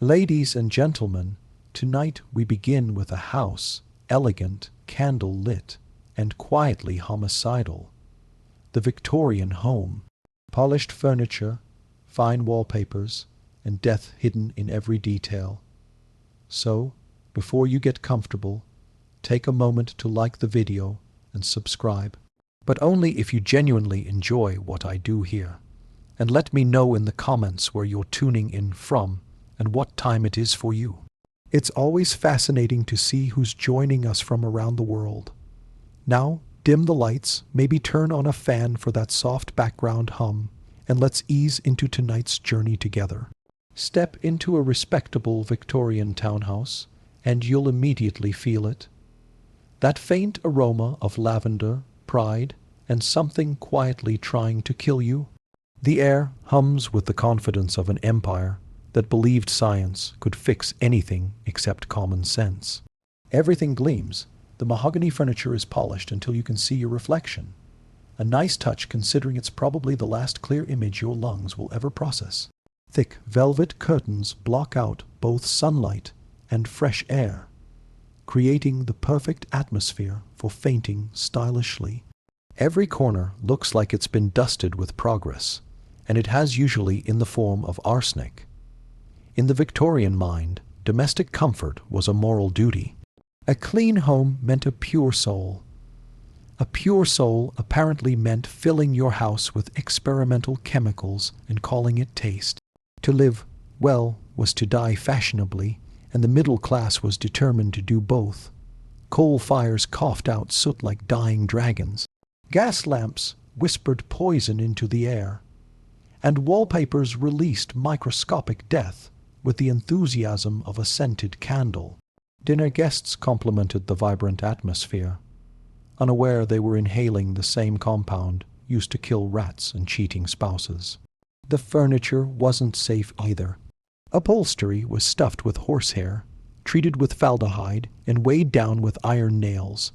Ladies and gentlemen, tonight we begin with a house, elegant, candle-lit, and quietly homicidal. The Victorian home. Polished furniture, fine wallpapers, and death hidden in every detail. So, before you get comfortable, take a moment to like the video and subscribe. But only if you genuinely enjoy what I do here. And let me know in the comments where you're tuning in from and what time it is for you. It's always fascinating to see who's joining us from around the world. Now, dim the lights, maybe turn on a fan for that soft background hum, and let's ease into tonight's journey together. Step into a respectable Victorian townhouse, and you'll immediately feel it. That faint aroma of lavender, pride, and something quietly trying to kill you. The air hums with the confidence of an empire that believed science could fix anything except common sense. Everything gleams. The mahogany furniture is polished until you can see your reflection. A nice touch considering it's probably the last clear image your lungs will ever process. Thick velvet curtains block out both sunlight and fresh air, creating the perfect atmosphere for fainting stylishly. Every corner looks like it's been dusted with progress, and it has usually in the form of arsenic. In the Victorian mind, domestic comfort was a moral duty. A clean home meant a pure soul. A pure soul apparently meant filling your house with experimental chemicals and calling it taste. To live well was to die fashionably, and the middle class was determined to do both. Coal fires coughed out soot like dying dragons. Gas lamps whispered poison into the air, and wallpapers released microscopic death with the enthusiasm of a scented candle. Dinner guests complimented the vibrant atmosphere, unaware they were inhaling the same compound used to kill rats and cheating spouses. The furniture wasn't safe either. Upholstery was stuffed with horsehair, treated with formaldehyde, and weighed down with iron nails.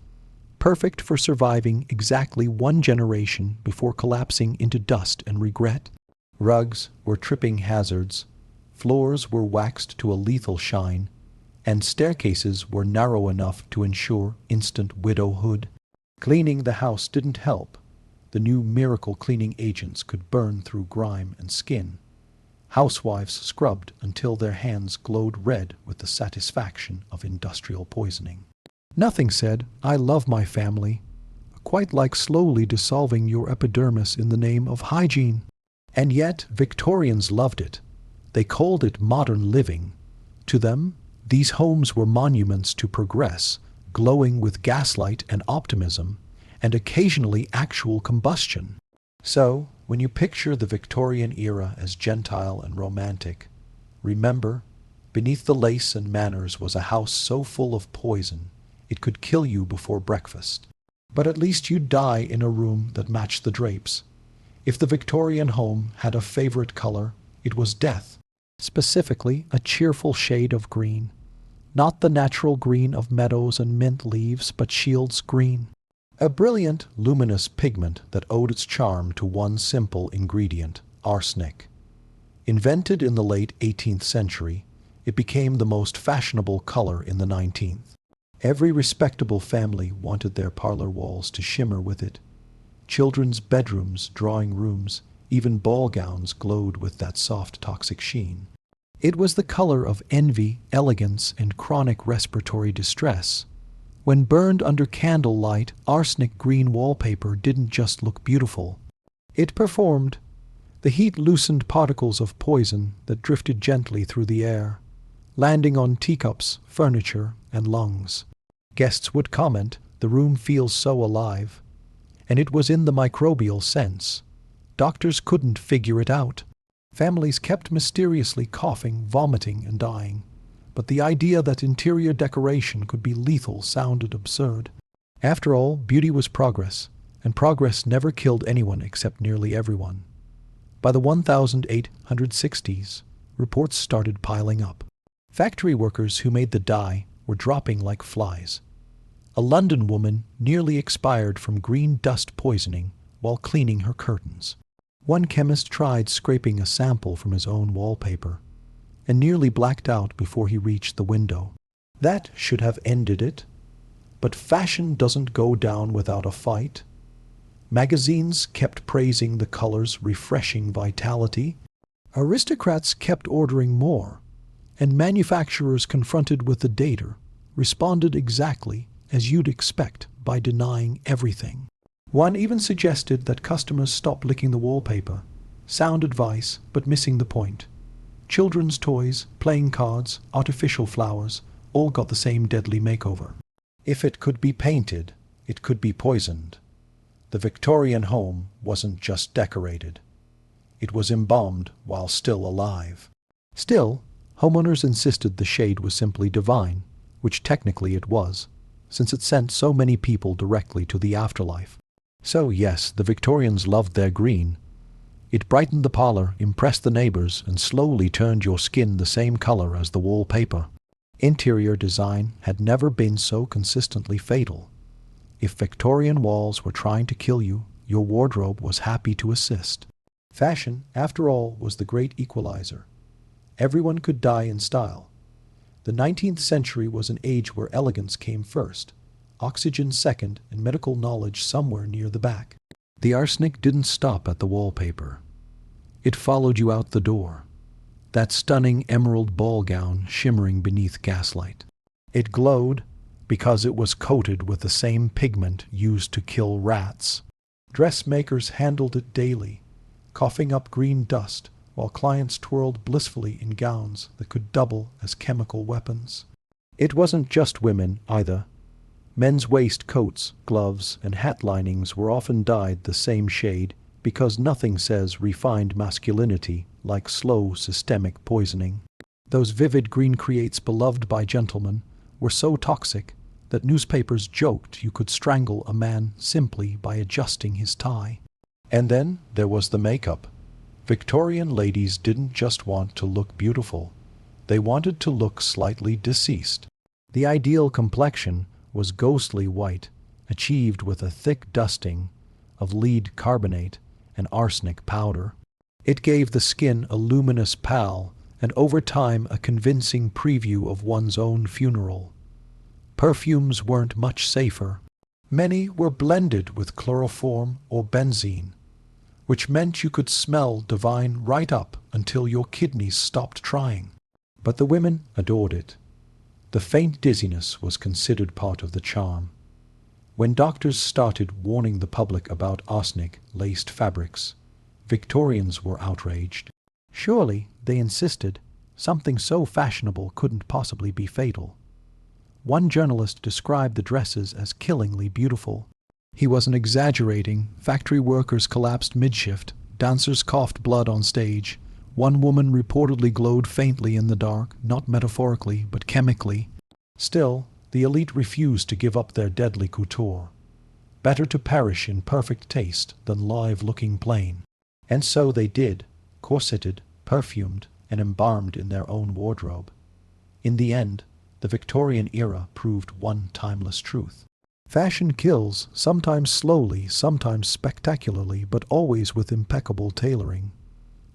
Perfect for surviving exactly one generation before collapsing into dust and regret. Rugs were tripping hazards, floors were waxed to a lethal shine, and staircases were narrow enough to ensure instant widowhood. Cleaning the house didn't help. The new miracle cleaning agents could burn through grime and skin. Housewives scrubbed until their hands glowed red with the satisfaction of industrial poisoning. Nothing said, "I love my family," quite like slowly dissolving your epidermis in the name of hygiene. And yet, Victorians loved it. They called it modern living. To them, these homes were monuments to progress, glowing with gaslight and optimism, and occasionally actual combustion. So, when you picture the Victorian era as gentile and romantic, remember, beneath the lace and manners was a house so full of poison it could kill you before breakfast. But at least you'd die in a room that matched the drapes. If the Victorian home had a favorite color, it was death, specifically a cheerful shade of green. Not the natural green of meadows and mint leaves, but Shields green. A brilliant, luminous pigment that owed its charm to one simple ingredient, arsenic. Invented in the late 18th century, it became the most fashionable color in the 19th. Every respectable family wanted their parlor walls to shimmer with it. Children's bedrooms, drawing rooms, even ball gowns glowed with that soft toxic sheen. It was the color of envy, elegance, and chronic respiratory distress. When burned under candlelight, arsenic green wallpaper didn't just look beautiful. It performed. The heat loosened particles of poison that drifted gently through the air, landing on teacups, furniture, and lungs. Guests would comment, "The room feels so alive." And it was in the microbial sense. Doctors couldn't figure it out. Families kept mysteriously coughing, vomiting, and dying. But the idea that interior decoration could be lethal sounded absurd. After all, beauty was progress, and progress never killed anyone except nearly everyone. By the 1860s, reports started piling up. Factory workers who made the dye were dropping like flies. A London woman nearly expired from green dust poisoning while cleaning her curtains. One chemist tried scraping a sample from his own wallpaper, and nearly blacked out before he reached the window. That should have ended it. But fashion doesn't go down without a fight. Magazines kept praising the color's refreshing vitality. Aristocrats kept ordering more, and manufacturers confronted with the data responded exactly as you'd expect by denying everything. One even suggested that customers stop licking the wallpaper. Sound advice, but missing the point. Children's toys, playing cards, artificial flowers, all got the same deadly makeover. If it could be painted, it could be poisoned. The Victorian home wasn't just decorated. It was embalmed while still alive. Still, homeowners insisted the shade was simply divine, which technically it was, since it sent so many people directly to the afterlife. So yes, the Victorians loved their green. It brightened the parlor, impressed the neighbors, and slowly turned your skin the same color as the wallpaper. Interior design had never been so consistently fatal. If Victorian walls were trying to kill you, your wardrobe was happy to assist. Fashion, after all, was the great equalizer. Everyone could die in style. The 19th century was an age where elegance came first, oxygen second, and medical knowledge somewhere near the back. The arsenic didn't stop at the wallpaper. It followed you out the door. That stunning emerald ball gown shimmering beneath gaslight. It glowed because it was coated with the same pigment used to kill rats. Dressmakers handled it daily, coughing up green dust while clients twirled blissfully in gowns that could double as chemical weapons. It wasn't just women, either. Men's waistcoats, gloves, and hat linings were often dyed the same shade because nothing says refined masculinity like slow systemic poisoning. Those vivid green creates beloved by gentlemen were so toxic that newspapers joked you could strangle a man simply by adjusting his tie. And then there was the makeup. Victorian ladies didn't just want to look beautiful. They wanted to look slightly deceased. The ideal complexion was ghostly white, achieved with a thick dusting of lead carbonate and arsenic powder. It gave the skin a luminous pall and over time a convincing preview of one's own funeral. Perfumes weren't much safer. Many were blended with chloroform or benzene, which meant you could smell divine right up until your kidneys stopped trying. But the women adored it. The faint dizziness was considered part of the charm. When doctors started warning the public about arsenic-laced fabrics, Victorians were outraged. Surely, they insisted, something so fashionable couldn't possibly be fatal. One journalist described the dresses as killingly beautiful. He wasn't exaggerating. Factory workers collapsed mid-shift. Dancers coughed blood on stage. One woman reportedly glowed faintly in the dark, not metaphorically, but chemically. Still, the elite refused to give up their deadly couture. Better to perish in perfect taste than live-looking plain. And so they did, corseted, perfumed, and embalmed in their own wardrobe. In the end, the Victorian era proved one timeless truth. Fashion kills, sometimes slowly, sometimes spectacularly, but always with impeccable tailoring.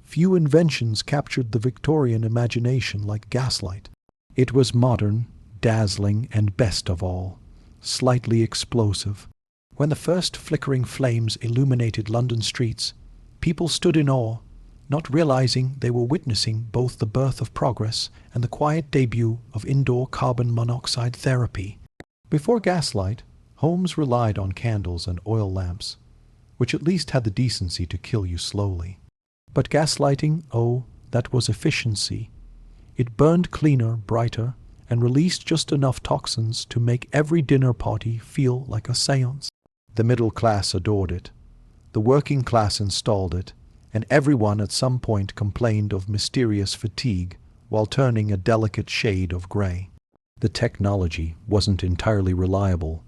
Few inventions captured the Victorian imagination like gaslight. It was modern, dazzling, and best of all, slightly explosive. When the first flickering flames illuminated London streets, people stood in awe, not realizing they were witnessing both the birth of progress and the quiet debut of indoor carbon monoxide therapy. Before gaslight, homes relied on candles and oil lamps, which at least had the decency to kill you slowly. But gaslighting, oh, that was efficiency. It burned cleaner, brighter, and released just enough toxins to make every dinner party feel like a seance. The middle class adored it. The working class installed it, and everyone at some point complained of mysterious fatigue while turning a delicate shade of gray. The technology wasn't entirely reliable.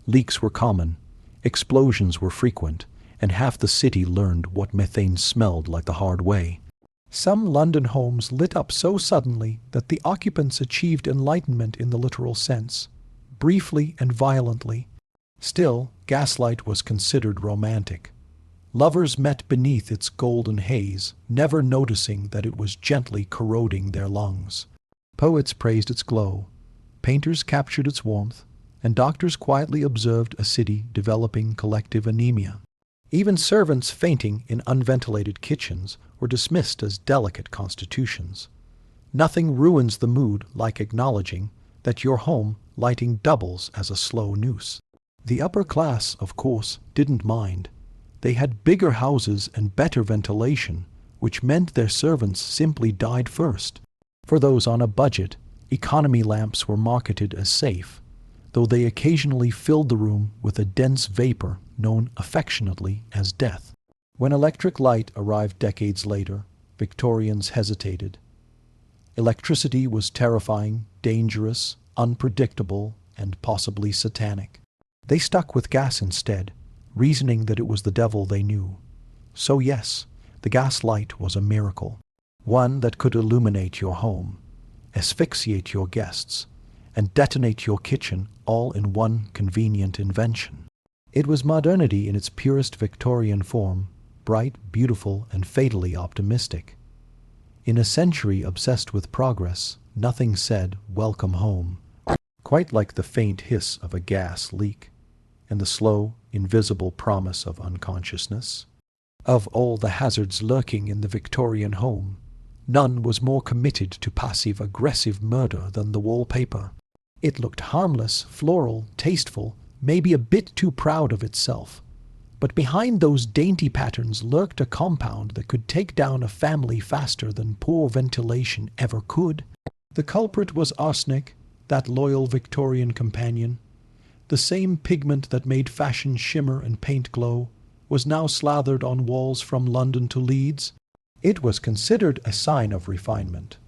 Leaks were common, explosions were frequent, and half the city learned what methane smelled like the hard way. Some London homes lit up so suddenly that the occupants achieved enlightenment in the literal sense, briefly and violently. Still, gaslight was considered romantic. Lovers met beneath its golden haze, never noticing that it was gently corroding their lungs. Poets praised its glow, painters captured its warmth, and doctors quietly observed a city developing collective anemia. Even servants fainting in unventilated kitchens were dismissed as delicate constitutions. Nothing ruins the mood like acknowledging that your home lighting doubles as a slow noose. The upper class, of course, didn't mind. They had bigger houses and better ventilation, which meant their servants simply died first. For those on a budget, economy lamps were marketed as safe, though they occasionally filled the room with a dense vapor known affectionately as death. When electric light arrived decades later, Victorians hesitated. Electricity was terrifying, dangerous, unpredictable, and possibly satanic. They stuck with gas instead, reasoning that it was the devil they knew. So yes, the gas light was a miracle, one that could illuminate your home, asphyxiate your guests, and detonate your kitchen all in one convenient invention. It was modernity in its purest Victorian form, bright, beautiful, and fatally optimistic. In a century obsessed with progress, nothing said, "Welcome home," quite like the faint hiss of a gas leak, and the slow, invisible promise of unconsciousness. Of all the hazards lurking in the Victorian home, none was more committed to passive-aggressive murder than the wallpaper. It looked harmless, floral, tasteful, maybe a bit too proud of itself. But behind those dainty patterns lurked a compound that could take down a family faster than poor ventilation ever could. The culprit was arsenic, that loyal Victorian companion. The same pigment that made fashion shimmer and paint glow was now slathered on walls from London to Leeds. It was considered a sign of refinement,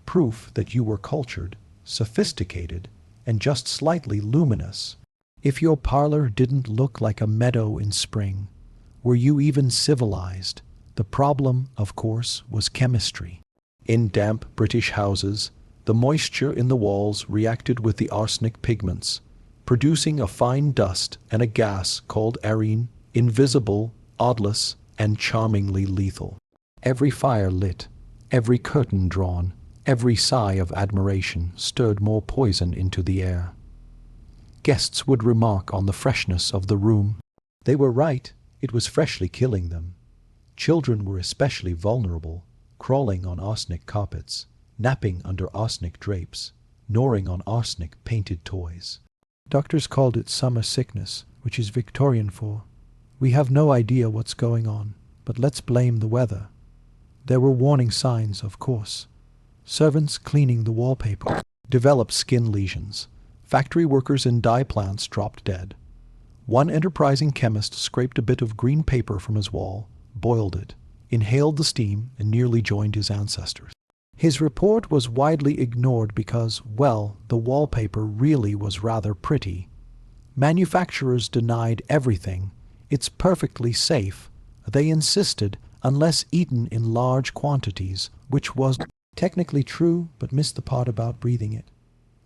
proof that you were cultured, sophisticated, and just slightly luminous. If your parlor didn't look like a meadow in spring, were you even civilized? The problem, of course, was chemistry. In damp British houses, the moisture in the walls reacted with the arsenic pigments, producing a fine dust and a gas called arene, invisible, odorless, and charmingly lethal. Every fire lit, every curtain drawn, every sigh of admiration stirred more poison into the air. Guests would remark on the freshness of the room. They were right, it was freshly killing them. Children were especially vulnerable, crawling on arsenic carpets, napping under arsenic drapes, gnawing on arsenic-painted toys. Doctors called it summer sickness, which is Victorian for, "We have no idea what's going on, but let's blame the weather." There were warning signs, of course. Servants cleaning the wallpaper developed skin lesions. Factory workers in dye plants dropped dead. One enterprising chemist scraped a bit of green paper from his wall, boiled it, inhaled the steam, and nearly joined his ancestors. His report was widely ignored because, well, the wallpaper really was rather pretty. Manufacturers denied everything. It's perfectly safe, they insisted, unless eaten in large quantities, which was technically true but missed the part about breathing it.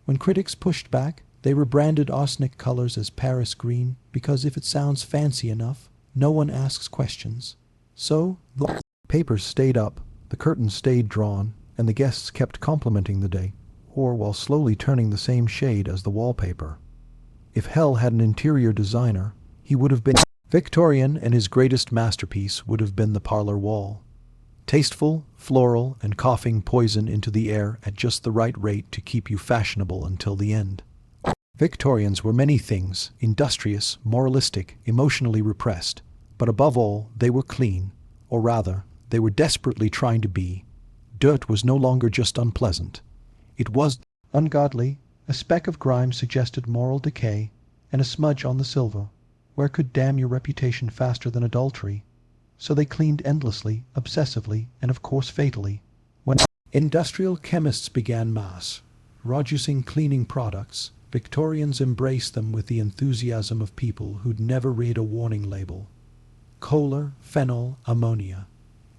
When critics pushed back, they rebranded arsenic colors as Paris green because if it sounds fancy enough, no one asks questions. So, the papers stayed up, the curtains stayed drawn, and the guests kept complimenting the day, or while slowly turning the same shade as the wallpaper. If hell had an interior designer, he would have been Victorian, and his greatest masterpiece would have been the parlor wall. Tasteful, floral, and coughing poison into the air at just the right rate to keep you fashionable until the end. Victorians were many things, industrious, moralistic, emotionally repressed, but above all, they were clean, or rather, they were desperately trying to be. Dirt was no longer just unpleasant. It was ungodly. A speck of grime suggested moral decay, and a smudge on the silver, where could damn your reputation faster than adultery. So they cleaned endlessly, obsessively, and of course fatally. When industrial chemists began producing cleaning products, Victorians embraced them with the enthusiasm of people who'd never read a warning label. Kohler, phenol, ammonia.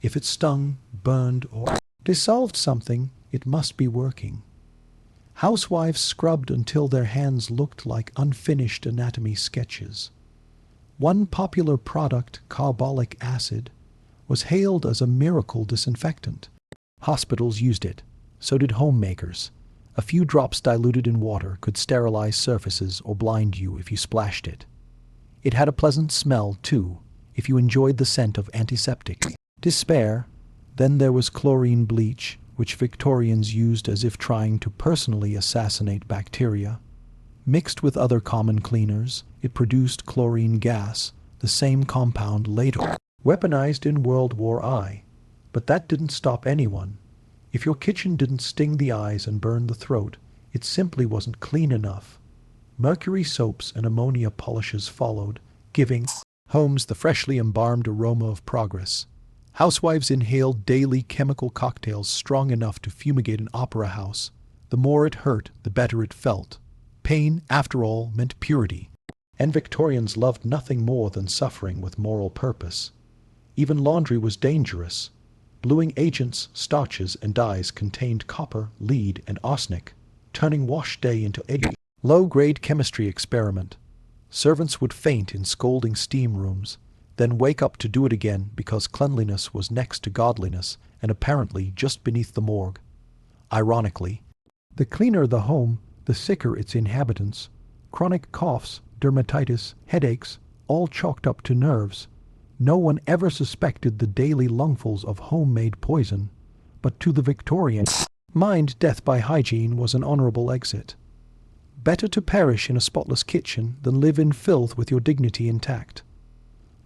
If it stung, burned, or dissolved something, it must be working. Housewives scrubbed until their hands looked like unfinished anatomy sketches. One popular product, carbolic acid, was hailed as a miracle disinfectant. Hospitals used it. So did homemakers. A few drops diluted in water could sterilize surfaces or blind you if you splashed it. It had a pleasant smell, too, if you enjoyed the scent of antiseptic. Despair. Then there was chlorine bleach, which Victorians used as if trying to personally assassinate bacteria. Mixed with other common cleaners, it produced chlorine gas, the same compound later weaponized in World War I. But that didn't stop anyone. If your kitchen didn't sting the eyes and burn the throat, it simply wasn't clean enough. Mercury soaps and ammonia polishes followed, giving homes the freshly embalmed aroma of progress. Housewives inhaled daily chemical cocktails strong enough to fumigate an opera house. The more it hurt, the better it felt. Pain, after all, meant purity. And Victorians loved nothing more than suffering with moral purpose. Even laundry was dangerous. Bluing agents, starches, and dyes contained copper, lead, and arsenic, turning wash day into a low-grade chemistry experiment. Servants would faint in scolding steam rooms, then wake up to do it again because cleanliness was next to godliness and apparently just beneath the morgue. Ironically, the cleaner the home, the sicker its inhabitants. Chronic coughs, dermatitis, headaches, all chalked up to nerves. No one ever suspected the daily lungfuls of homemade poison, but to the Victorian mind, death by hygiene was an honorable exit. Better to perish in a spotless kitchen than live in filth with your dignity intact.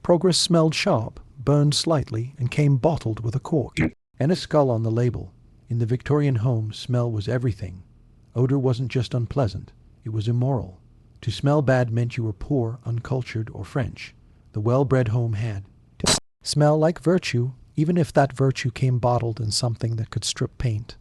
Progress smelled sharp, burned slightly, and came bottled with a cork and a skull on the label. In the Victorian home, smell was everything. Odor wasn't just unpleasant, it was immoral. To smell bad meant you were poor, uncultured, or French. The well-bred home had to smell like virtue, even if that virtue came bottled in something that could strip paint.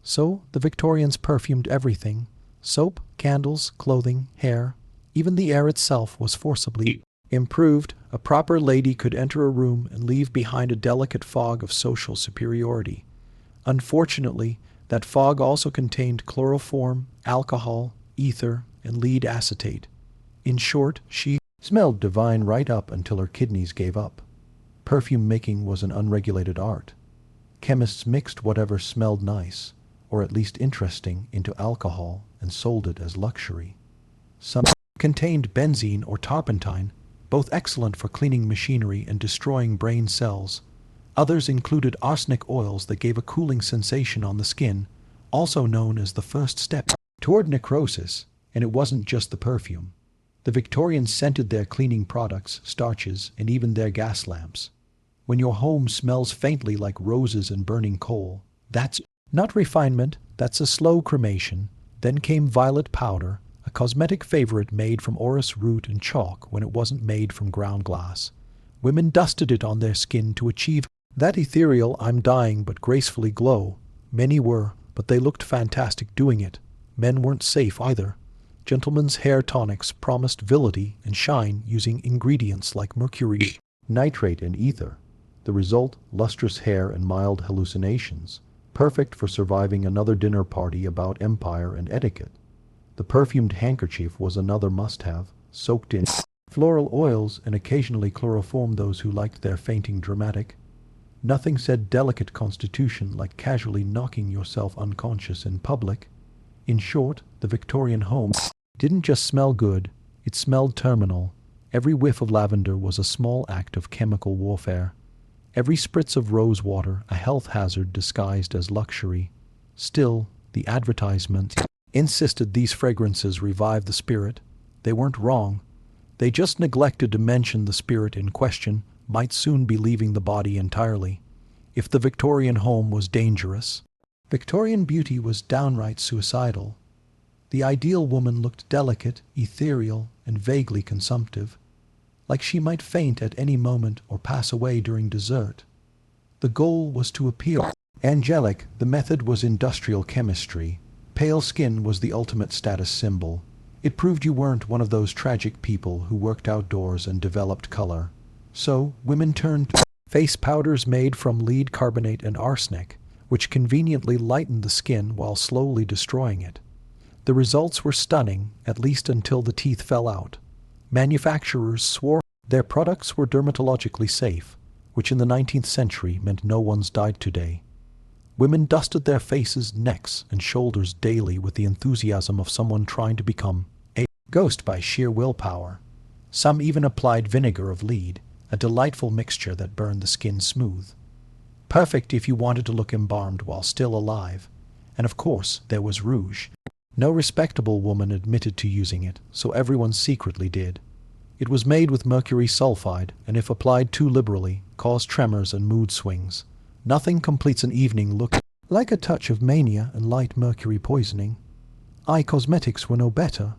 So the Victorians perfumed everything: soap, candles, clothing, hair. Even the air itself was forcibly improved. A proper lady could enter a room and leave behind a delicate fog of social superiority. Unfortunately, that fog also contained chloroform, alcohol, ether, and lead acetate. In short, she smelled divine right up until her kidneys gave up. Perfume making was an unregulated art. Chemists mixed whatever smelled nice, or at least interesting, into alcohol and sold it as luxury. Some contained benzene or turpentine, both excellent for cleaning machinery and destroying brain cells. Others included arsenic oils that gave a cooling sensation on the skin, also known as the first step toward necrosis, and it wasn't just the perfume. The Victorians scented their cleaning products, starches, and even their gas lamps. When your home smells faintly like roses and burning coal, that's not refinement, that's a slow cremation. Then came violet powder, a cosmetic favorite made from orris root and chalk when it wasn't made from ground glass. Women dusted it on their skin to achieve that ethereal "I'm dying but gracefully" glow. Many were, but they looked fantastic doing it. Men weren't safe either. Gentlemen's hair tonics promised virility and shine using ingredients like mercury, nitrate, and ether. The result, lustrous hair and mild hallucinations, perfect for surviving another dinner party about empire and etiquette. The perfumed handkerchief was another must-have, soaked in floral oils and occasionally chloroform those who liked their fainting dramatic. Nothing said delicate constitution like casually knocking yourself unconscious in public. In short, the Victorian home didn't just smell good, it smelled terminal. Every whiff of lavender was a small act of chemical warfare. Every spritz of rose water a health hazard disguised as luxury. Still, the advertisements insisted these fragrances revive the spirit. They weren't wrong. They just neglected to mention the spirit in question might soon be leaving the body entirely. If the Victorian home was dangerous, Victorian beauty was downright suicidal. The ideal woman looked delicate, ethereal, and vaguely consumptive, like she might faint at any moment or pass away during dessert. The goal was to appear angelic, the method was industrial chemistry. Pale skin was the ultimate status symbol. It proved you weren't one of those tragic people who worked outdoors and developed color. So, women turned to face powders made from lead carbonate and arsenic, which conveniently lightened the skin while slowly destroying it. The results were stunning, at least until the teeth fell out. Manufacturers swore Their products were dermatologically safe, which in the 19th century meant no one's died today. Women dusted their faces, necks, and shoulders daily with the enthusiasm of someone trying to become a ghost by sheer willpower. Some even applied vinegar of lead, a delightful mixture that burned the skin smooth. Perfect if you wanted to look embalmed while still alive. And of course, there was rouge. No respectable woman admitted to using it, so everyone secretly did. It was made with mercury sulfide, and if applied too liberally, caused tremors and mood swings. Nothing completes an evening look like a touch of mania and light mercury poisoning. Eye cosmetics were no better.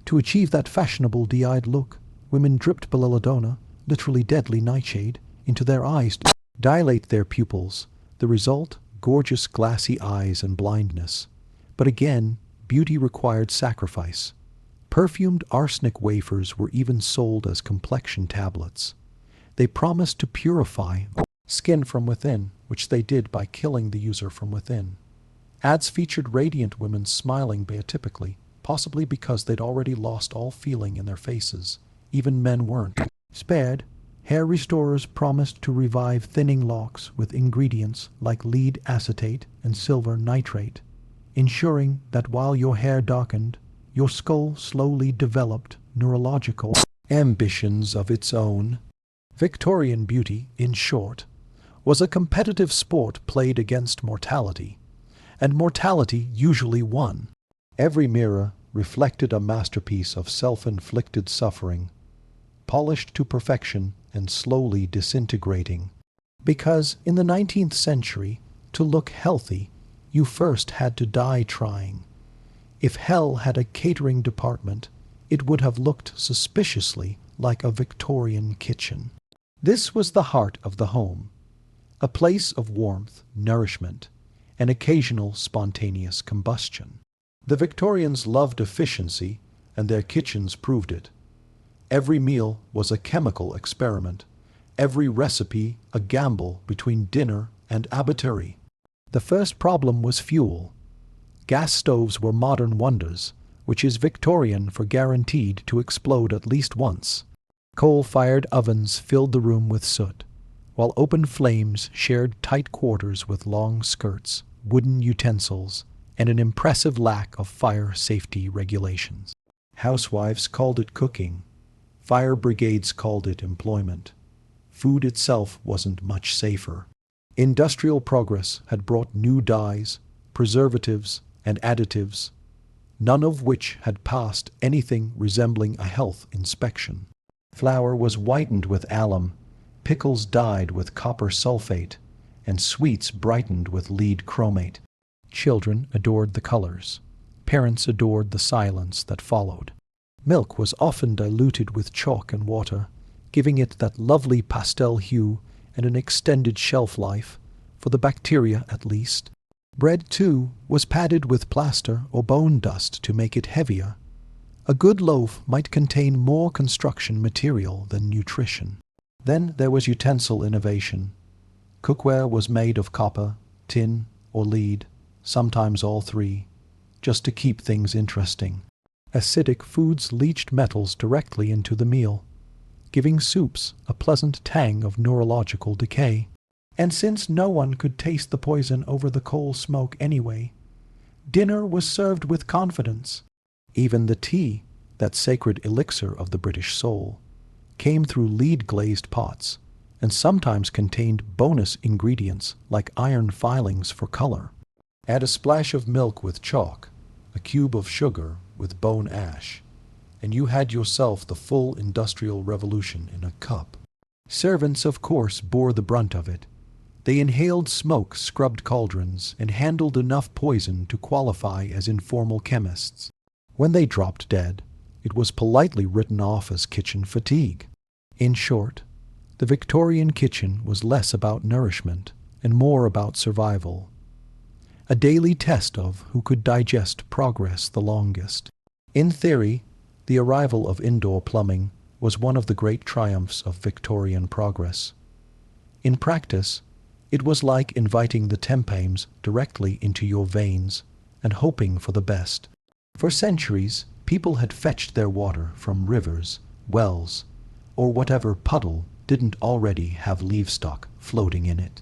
To achieve that fashionable de-eyed look, women dripped belladonna, literally deadly nightshade, into their eyes to dilate their pupils. The result? Gorgeous glassy eyes and blindness. But again, beauty required sacrifice. Perfumed arsenic wafers were even sold as complexion tablets. They promised to purify skin from within, which they did by killing the user from within. Ads featured radiant women smiling beatypically, possibly because they'd already lost all feeling in their faces. Even men weren't spared. Hair restorers promised to revive thinning locks with ingredients like lead acetate and silver nitrate, ensuring that while your hair darkened, your skull slowly developed neurological ambitions of its own. Victorian beauty, in short, was a competitive sport played against mortality, and mortality usually won. Every mirror reflected a masterpiece of self-inflicted suffering, polished to perfection and slowly disintegrating. Because in the 19th century, to look healthy, you first had to die trying. If hell had a catering department, it would have looked suspiciously like a Victorian kitchen. This was the heart of the home, a place of warmth, nourishment, and occasional spontaneous combustion. The Victorians loved efficiency, and their kitchens proved it. Every meal was a chemical experiment, every recipe a gamble between dinner and abattoirs. The first problem was fuel. Gas stoves were modern wonders, which is Victorian for guaranteed to explode at least once. Coal-fired ovens filled the room with soot, while open flames shared tight quarters with long skirts, wooden utensils, and an impressive lack of fire safety regulations. Housewives called it cooking. Fire brigades called it employment. Food itself wasn't much safer. Industrial progress had brought new dyes, preservatives, and additives, none of which had passed anything resembling a health inspection. Flour was whitened with alum, pickles dyed with copper sulfate, and sweets brightened with lead chromate. Children adored the colors. Parents adored the silence that followed. Milk was often diluted with chalk and water, giving it that lovely pastel hue and an extended shelf life, for the bacteria at least. Bread, too, was padded with plaster or bone dust to make it heavier. A good loaf might contain more construction material than nutrition. Then there was utensil innovation. Cookware was made of copper, tin, or lead, sometimes all three, just to keep things interesting. Acidic foods leached metals directly into the meal, giving soups a pleasant tang of neurological decay. And since no one could taste the poison over the coal smoke anyway, dinner was served with confidence. Even the tea, that sacred elixir of the British soul, came through lead-glazed pots, and sometimes contained bonus ingredients like iron filings for color. Add a splash of milk with chalk, a cube of sugar with bone ash, and you had yourself the full industrial revolution in a cup. Servants, of course, bore the brunt of it. They inhaled smoke-scrubbed cauldrons and handled enough poison to qualify as informal chemists. When they dropped dead, it was politely written off as kitchen fatigue. In short, the Victorian kitchen was less about nourishment and more about survival. A daily test of who could digest progress the longest. In theory, the arrival of indoor plumbing was one of the great triumphs of Victorian progress. In practice, it was like inviting the Temptames directly into your veins and hoping for the best. For centuries, people had fetched their water from rivers, wells, or whatever puddle didn't already have livestock floating in it.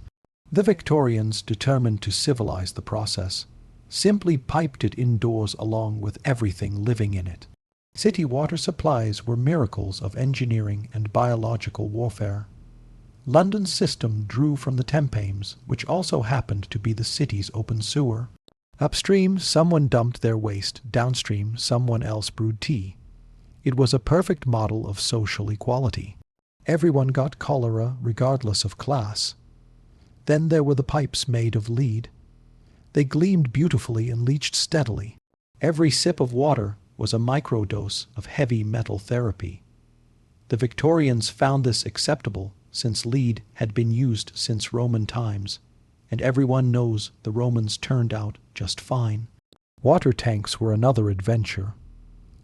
The Victorians, determined to civilize the process, simply piped it indoors along with everything living in it. City water supplies were miracles of engineering and biological warfare. London's system drew from the Thames, which also happened to be the city's open sewer. Upstream, someone dumped their waste. Downstream, someone else brewed tea. It was a perfect model of social equality. Everyone got cholera regardless of class. Then there were the pipes made of lead. They gleamed beautifully and leached steadily. Every sip of water was a microdose of heavy metal therapy. The Victorians found this acceptable since lead had been used since Roman times, and everyone knows the Romans turned out just fine. Water tanks were another adventure.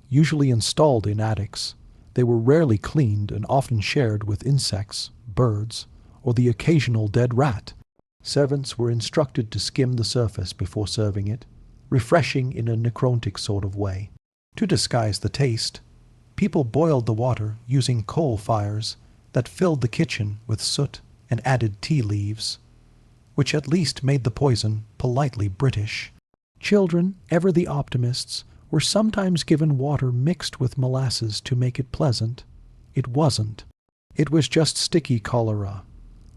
Usually installed in attics, they were rarely cleaned and often shared with insects, birds, or the occasional dead rat. Servants were instructed to skim the surface before serving it, refreshing in a necrotic sort of way. To disguise the taste, people boiled the water using coal fires that filled the kitchen with soot and added tea leaves, which at least made the poison politely British. Children, ever the optimists, were sometimes given water mixed with molasses to make it pleasant. It wasn't. It was just sticky cholera.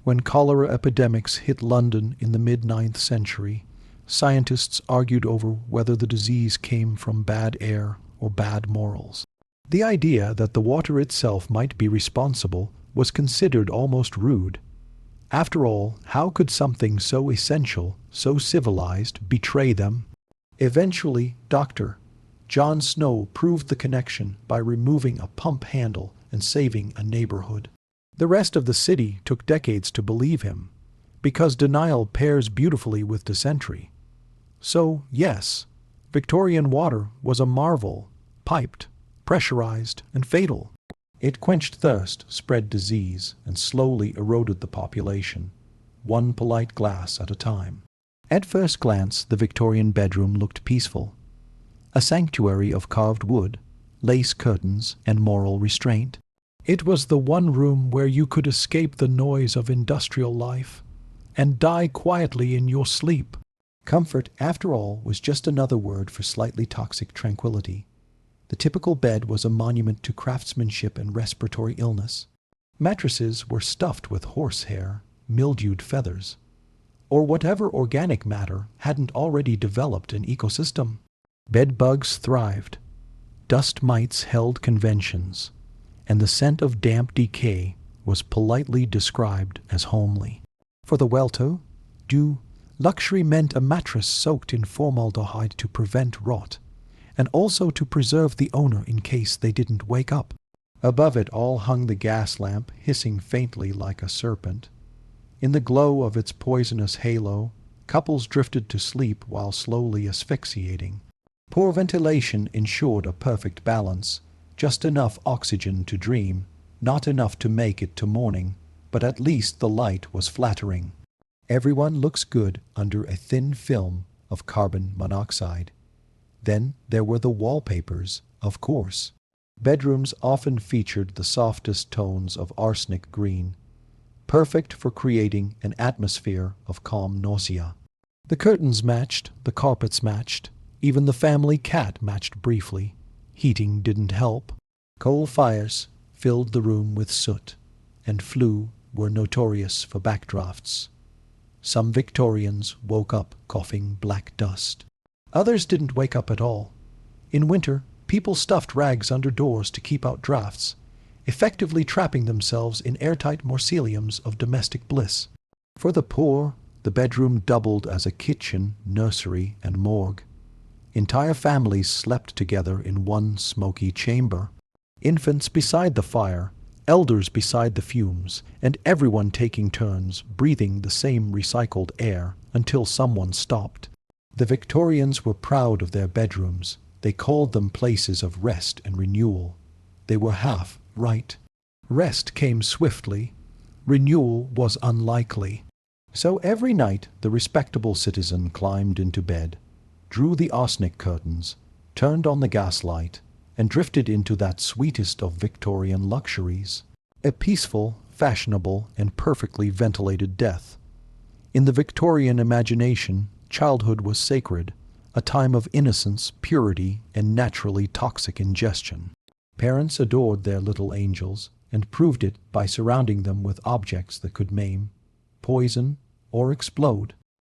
When cholera epidemics hit London in the mid-9th century, scientists argued over whether the disease came from bad air or bad morals. The idea that the water itself might be responsible was considered almost rude. After all, how could something so essential, so civilized, betray them? Eventually, Dr. John Snow proved the connection by removing a pump handle and saving a neighborhood. The rest of the city took decades to believe him, because denial pairs beautifully with dysentery. So, yes, Victorian water was a marvel, piped, pressurized, and fatal. It quenched thirst, spread disease, and slowly eroded the population, one polite glass at a time. At first glance, the Victorian bedroom looked peaceful. A sanctuary of carved wood, lace curtains, and moral restraint. It was the one room where you could escape the noise of industrial life and die quietly in your sleep. Comfort, after all, was just another word for slightly toxic tranquility. The typical bed was a monument to craftsmanship and respiratory illness. Mattresses were stuffed with horsehair, mildewed feathers, or whatever organic matter hadn't already developed an ecosystem. Bed bugs thrived. Dust mites held conventions, and the scent of damp decay was politely described as homely. For the well-to-do, luxury meant a mattress soaked in formaldehyde to prevent rot, and also to preserve the owner in case they didn't wake up. Above it all hung the gas lamp, hissing faintly like a serpent. In the glow of its poisonous halo, couples drifted to sleep while slowly asphyxiating. Poor ventilation ensured a perfect balance, just enough oxygen to dream, not enough to make it to morning, but at least the light was flattering. Everyone looks good under a thin film of carbon monoxide. Then there were the wallpapers, of course. Bedrooms often featured the softest tones of arsenic green, perfect for creating an atmosphere of calm nausea. The curtains matched, the carpets matched, even the family cat matched briefly. Heating didn't help. Coal fires filled the room with soot, and flue were notorious for backdrafts. Some Victorians woke up coughing black dust. Others didn't wake up at all. In winter, people stuffed rags under doors to keep out drafts, effectively trapping themselves in airtight mausoleums of domestic bliss. For the poor, the bedroom doubled as a kitchen, nursery, and morgue. Entire families slept together in one smoky chamber. Infants beside the fire, elders beside the fumes, and everyone taking turns breathing the same recycled air until someone stopped. The Victorians were proud of their bedrooms. They called them places of rest and renewal. They were half right. Rest came swiftly. Renewal was unlikely. So every night the respectable citizen climbed into bed, drew the arsenic curtains, turned on the gaslight, and drifted into that sweetest of Victorian luxuries, a peaceful, fashionable, and perfectly ventilated death. In the Victorian imagination, childhood was sacred, a time of innocence, purity, and naturally toxic ingestion. Parents adored their little angels and proved it by surrounding them with objects that could maim, poison, or explode.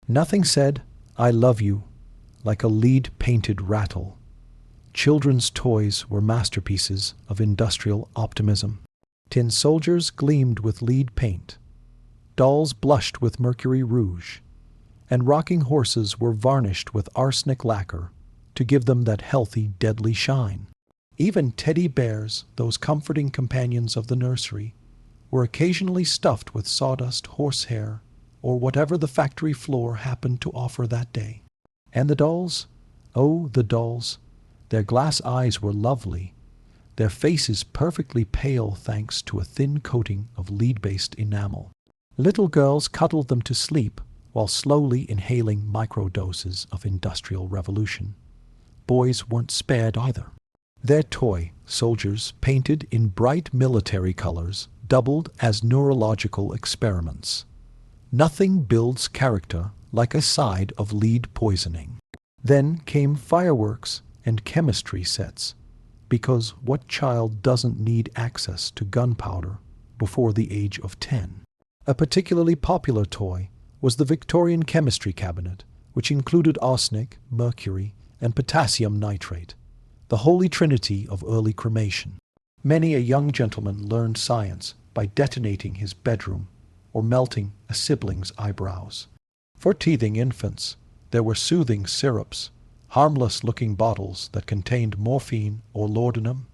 Nothing said, "I love you," like a lead-painted rattle. Children's toys were masterpieces of industrial optimism. Tin soldiers gleamed with lead paint. Dolls blushed with mercury rouge. And rocking horses were varnished with arsenic lacquer to give them that healthy, deadly shine. Even teddy bears, those comforting companions of the nursery, were occasionally stuffed with sawdust, horsehair, or whatever the factory floor happened to offer that day. And the dolls? Oh, the dolls! Their glass eyes were lovely, their faces perfectly pale thanks to a thin coating of lead-based enamel. Little girls cuddled them to sleep while slowly inhaling microdoses of industrial revolution. Boys weren't spared either. Their toy soldiers, painted in bright military colors, doubled as neurological experiments. Nothing builds character like a side of lead poisoning. Then came fireworks and chemistry sets, because what child doesn't need access to gunpowder before the age of 10? A particularly popular toy was the Victorian chemistry cabinet, which included arsenic, mercury, and potassium nitrate, the holy trinity of early cremation. Many a young gentleman learned science by detonating his bedroom or melting a sibling's eyebrows. For teething infants, there were soothing syrups, harmless-looking bottles that contained morphine or laudanum.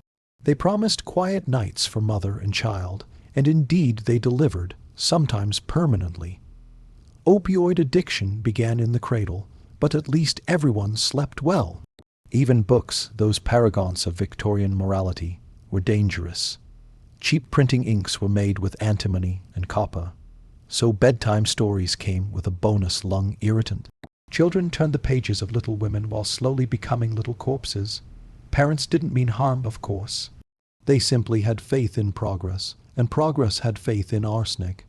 They promised quiet nights for mother and child, and indeed they delivered, sometimes permanently. Opioid addiction began in the cradle, but at least everyone slept well. Even books, those paragons of Victorian morality, were dangerous. Cheap printing inks were made with antimony and copper, so bedtime stories came with a bonus lung irritant. Children turned the pages of Little Women while slowly becoming little corpses. Parents didn't mean harm, of course. They simply had faith in progress, and progress had faith in arsenic.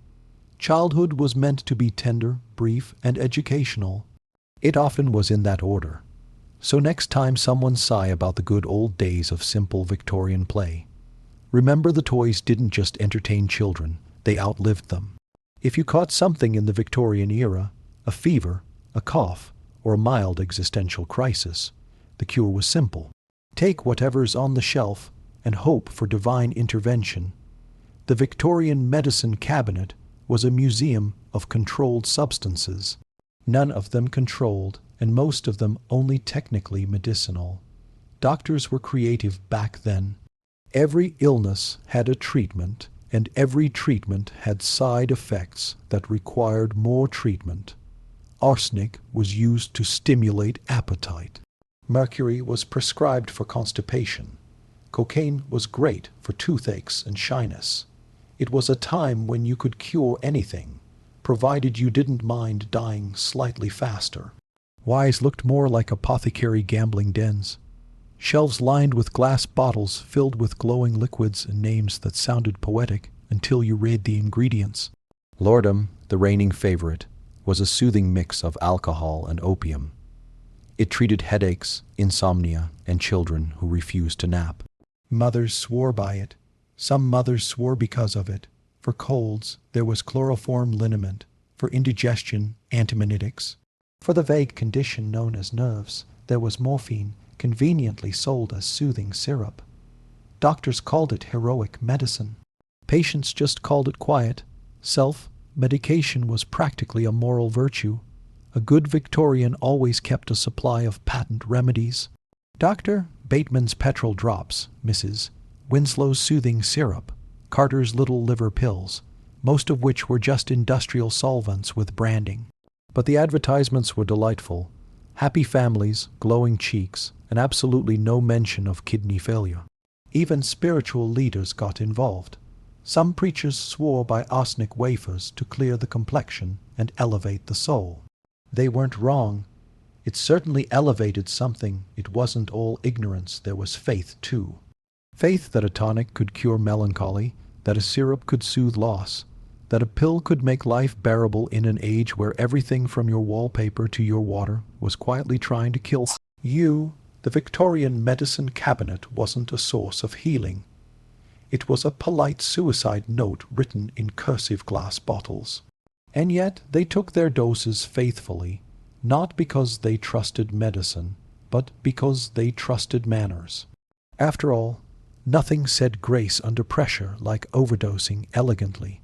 Childhood was meant to be tender, brief, and educational. It often was in that order. So next time someone sigh about the good old days of simple Victorian play, remember the toys didn't just entertain children, they outlived them. If you caught something in the Victorian era, a fever, a cough, or a mild existential crisis, the cure was simple. Take whatever's on the shelf and hope for divine intervention. The Victorian medicine cabinet was a museum of controlled substances. None of them controlled, and most of them only technically medicinal. Doctors were creative back then. Every illness had a treatment, and every treatment had side effects that required more treatment. Arsenic was used to stimulate appetite. Mercury was prescribed for constipation. Cocaine was great for toothaches and shyness. It was a time when you could cure anything, provided you didn't mind dying slightly faster. Wise looked more like apothecary gambling dens. Shelves lined with glass bottles filled with glowing liquids and names that sounded poetic until you read the ingredients. Laudanum, the reigning favorite, was a soothing mix of alcohol and opium. It treated headaches, insomnia, and children who refused to nap. Mothers swore by it. Some mothers swore because of it. For colds, there was chloroform liniment. For indigestion, antimonitics. For the vague condition known as nerves, there was morphine, conveniently sold as soothing syrup. Doctors called it heroic medicine. Patients just called it quiet. Self-medication was practically a moral virtue. A good Victorian always kept a supply of patent remedies. Dr. Bateman's petrol drops, Mrs. Winslow's soothing syrup, Carter's little liver pills, most of which were just industrial solvents with branding. But the advertisements were delightful. Happy families, glowing cheeks, and absolutely no mention of kidney failure. Even spiritual leaders got involved. Some preachers swore by arsenic wafers to clear the complexion and elevate the soul. They weren't wrong. It certainly elevated something. It wasn't all ignorance. There was faith, too. Faith that a tonic could cure melancholy, that a syrup could soothe loss, that a pill could make life bearable in an age where everything from your wallpaper to your water was quietly trying to kill you. The Victorian medicine cabinet wasn't a source of healing. It was a polite suicide note written in cursive glass bottles. And yet they took their doses faithfully, not because they trusted medicine, but because they trusted manners. After all, nothing said grace under pressure like overdosing elegantly.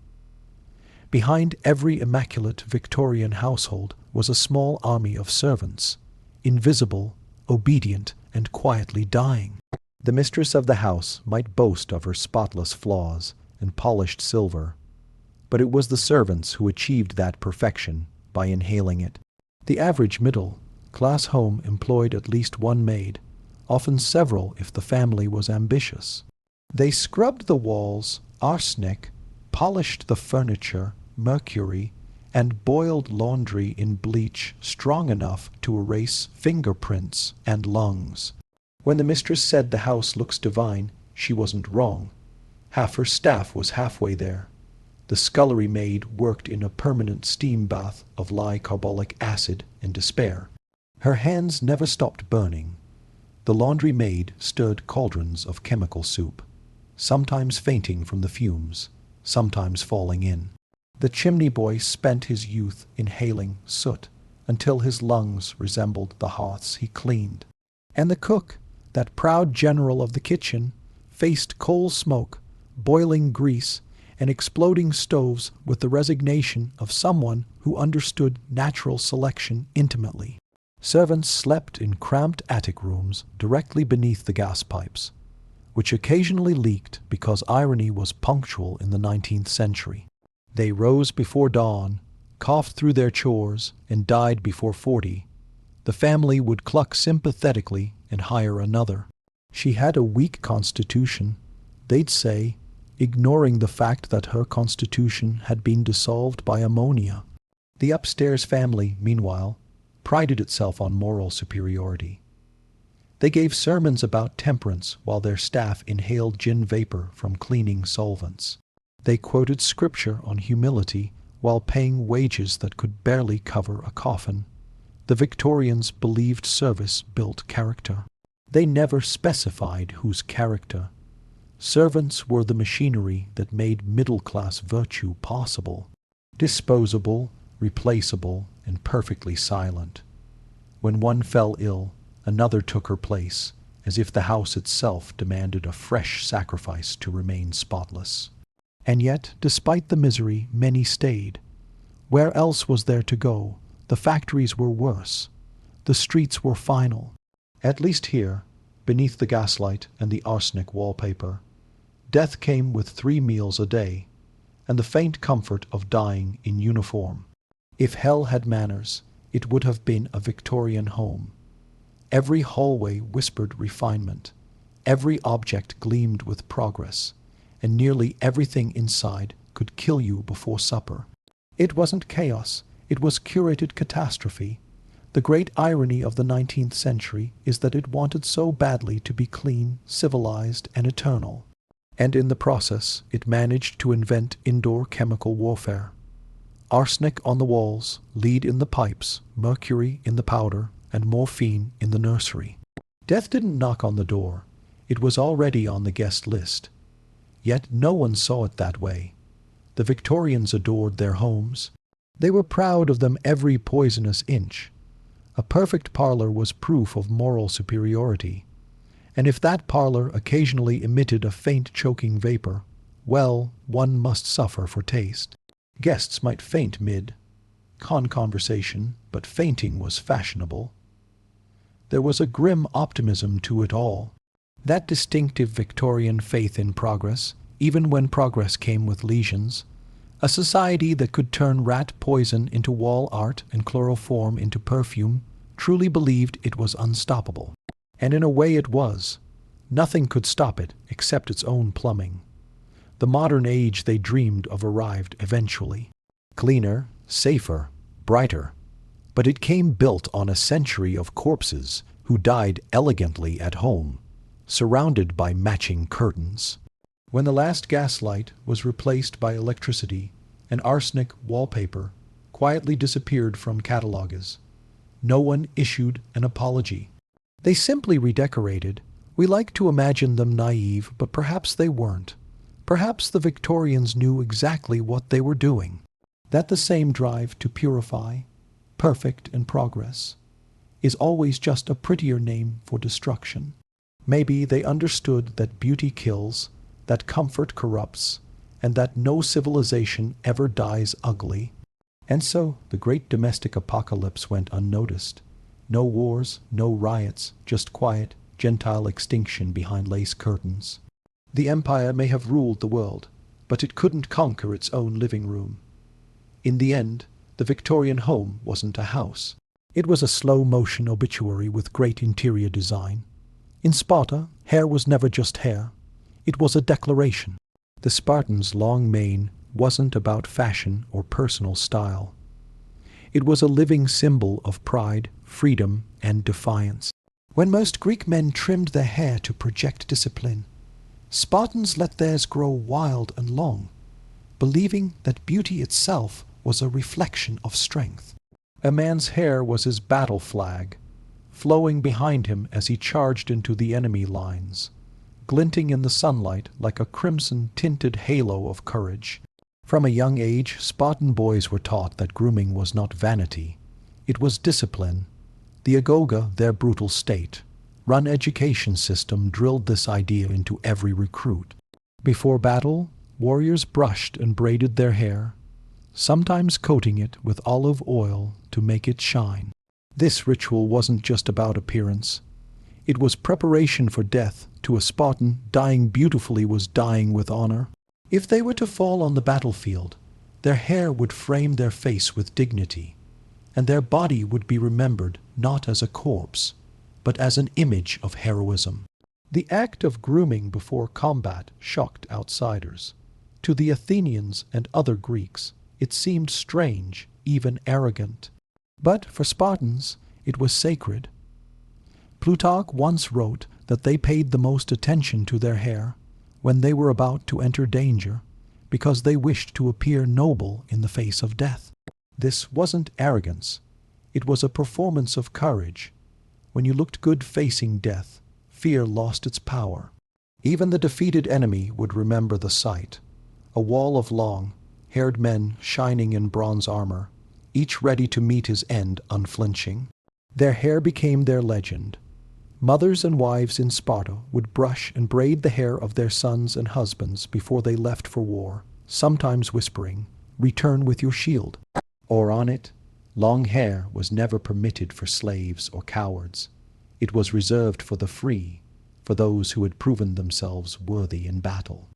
Behind every immaculate Victorian household was a small army of servants, invisible, obedient, and quietly dying. The mistress of the house might boast of her spotless flaws and polished silver, but it was the servants who achieved that perfection by inhaling it. The average middle-class home employed at least one maid, often several if the family was ambitious. They scrubbed the walls, arsenic, polished the furniture, mercury, and boiled laundry in bleach strong enough to erase fingerprints and lungs. When the mistress said the house looks divine, she wasn't wrong. Half her staff was halfway there. The scullery maid worked in a permanent steam bath of lye carbolic acid and despair. Her hands never stopped burning. The laundry maid stirred cauldrons of chemical soup, sometimes fainting from the fumes, sometimes falling in. The chimney boy spent his youth inhaling soot until his lungs resembled the hearths he cleaned. And the cook, that proud general of the kitchen, faced coal smoke, boiling grease, and exploding stoves with the resignation of someone who understood natural selection intimately. Servants slept in cramped attic rooms directly beneath the gas pipes, which occasionally leaked because irony was punctual in the 19th century. They rose before dawn, coughed through their chores, and died before 40. The family would cluck sympathetically and hire another. She had a weak constitution, they'd say, ignoring the fact that her constitution had been dissolved by ammonia. The upstairs family, meanwhile, prided itself on moral superiority. They gave sermons about temperance while their staff inhaled gin vapor from cleaning solvents. They quoted scripture on humility while paying wages that could barely cover a coffin. The Victorians believed service built character. They never specified whose character. Servants were the machinery that made middle-class virtue possible, disposable, replaceable, and perfectly silent. When one fell ill, another took her place, as if the house itself demanded a fresh sacrifice to remain spotless. And yet, despite the misery, many stayed. Where else was there to go? The factories were worse. The streets were final. At least here, beneath the gaslight and the arsenic wallpaper, death came with 3 meals a day, and the faint comfort of dying in uniform. If hell had manners, it would have been a Victorian home. Every hallway whispered refinement. Every object gleamed with progress, and nearly everything inside could kill you before supper. It wasn't chaos, it was curated catastrophe. The great irony of the 19th century is that it wanted so badly to be clean, civilized, and eternal. And in the process, it managed to invent indoor chemical warfare. Arsenic on the walls, lead in the pipes, mercury in the powder, and morphine in the nursery. Death didn't knock on the door. It was already on the guest list. Yet no one saw it that way. The Victorians adored their homes. They were proud of them every poisonous inch. A perfect parlor was proof of moral superiority. And if that parlor occasionally emitted a faint choking vapor, well, one must suffer for taste. Guests might faint mid-conversation, but fainting was fashionable. There was a grim optimism to it all. That distinctive Victorian faith in progress, even when progress came with lesions. A society that could turn rat poison into wall art and chloroform into perfume truly believed it was unstoppable. And in a way it was. Nothing could stop it except its own plumbing. The modern age they dreamed of arrived eventually. Cleaner, safer, brighter. But it came built on a century of corpses who died elegantly at home, surrounded by matching curtains. When the last gaslight was replaced by electricity, an arsenic wallpaper quietly disappeared from catalogues. No one issued an apology. They simply redecorated. We like to imagine them naive, but perhaps they weren't. Perhaps the Victorians knew exactly what they were doing. That the same drive to purify, perfect in progress, is always just a prettier name for destruction. Maybe they understood that beauty kills, that comfort corrupts, and that no civilization ever dies ugly. And so the great domestic apocalypse went unnoticed. No wars, no riots, just quiet, Gentile extinction behind lace curtains. The empire may have ruled the world, but it couldn't conquer its own living room. In the end, the Victorian home wasn't a house. It was a slow-motion obituary with great interior design. In Sparta, hair was never just hair. It was a declaration. The Spartan's long mane wasn't about fashion or personal style. It was a living symbol of pride, freedom, and defiance. When most Greek men trimmed their hair to project discipline, Spartans let theirs grow wild and long, believing that beauty itself was a reflection of strength. A man's hair was his battle flag, flowing behind him as he charged into the enemy lines, glinting in the sunlight like a crimson-tinted halo of courage. From a young age, Spartan boys were taught that grooming was not vanity. It was discipline. The agoga, their brutal state-run education system drilled this idea into every recruit. Before battle, warriors brushed and braided their hair, sometimes coating it with olive oil to make it shine. This ritual wasn't just about appearance. It was preparation for death. To a Spartan, dying beautifully was dying with honor. If they were to fall on the battlefield, their hair would frame their face with dignity, and their body would be remembered not as a corpse, but as an image of heroism. The act of grooming before combat shocked outsiders. To the Athenians and other Greeks, it seemed strange, even arrogant. But for Spartans, it was sacred. Plutarch once wrote that they paid the most attention to their hair when they were about to enter danger, because they wished to appear noble in the face of death. This wasn't arrogance. It was a performance of courage. When you looked good facing death, fear lost its power. Even the defeated enemy would remember the sight. A wall of long-haired men shining in bronze armor, each ready to meet his end unflinching. Their hair became their legend. Mothers and wives in Sparta would brush and braid the hair of their sons and husbands before they left for war, sometimes whispering, "Return with your shield." Or on it, long hair was never permitted for slaves or cowards. It was reserved for the free, for those who had proven themselves worthy in battle.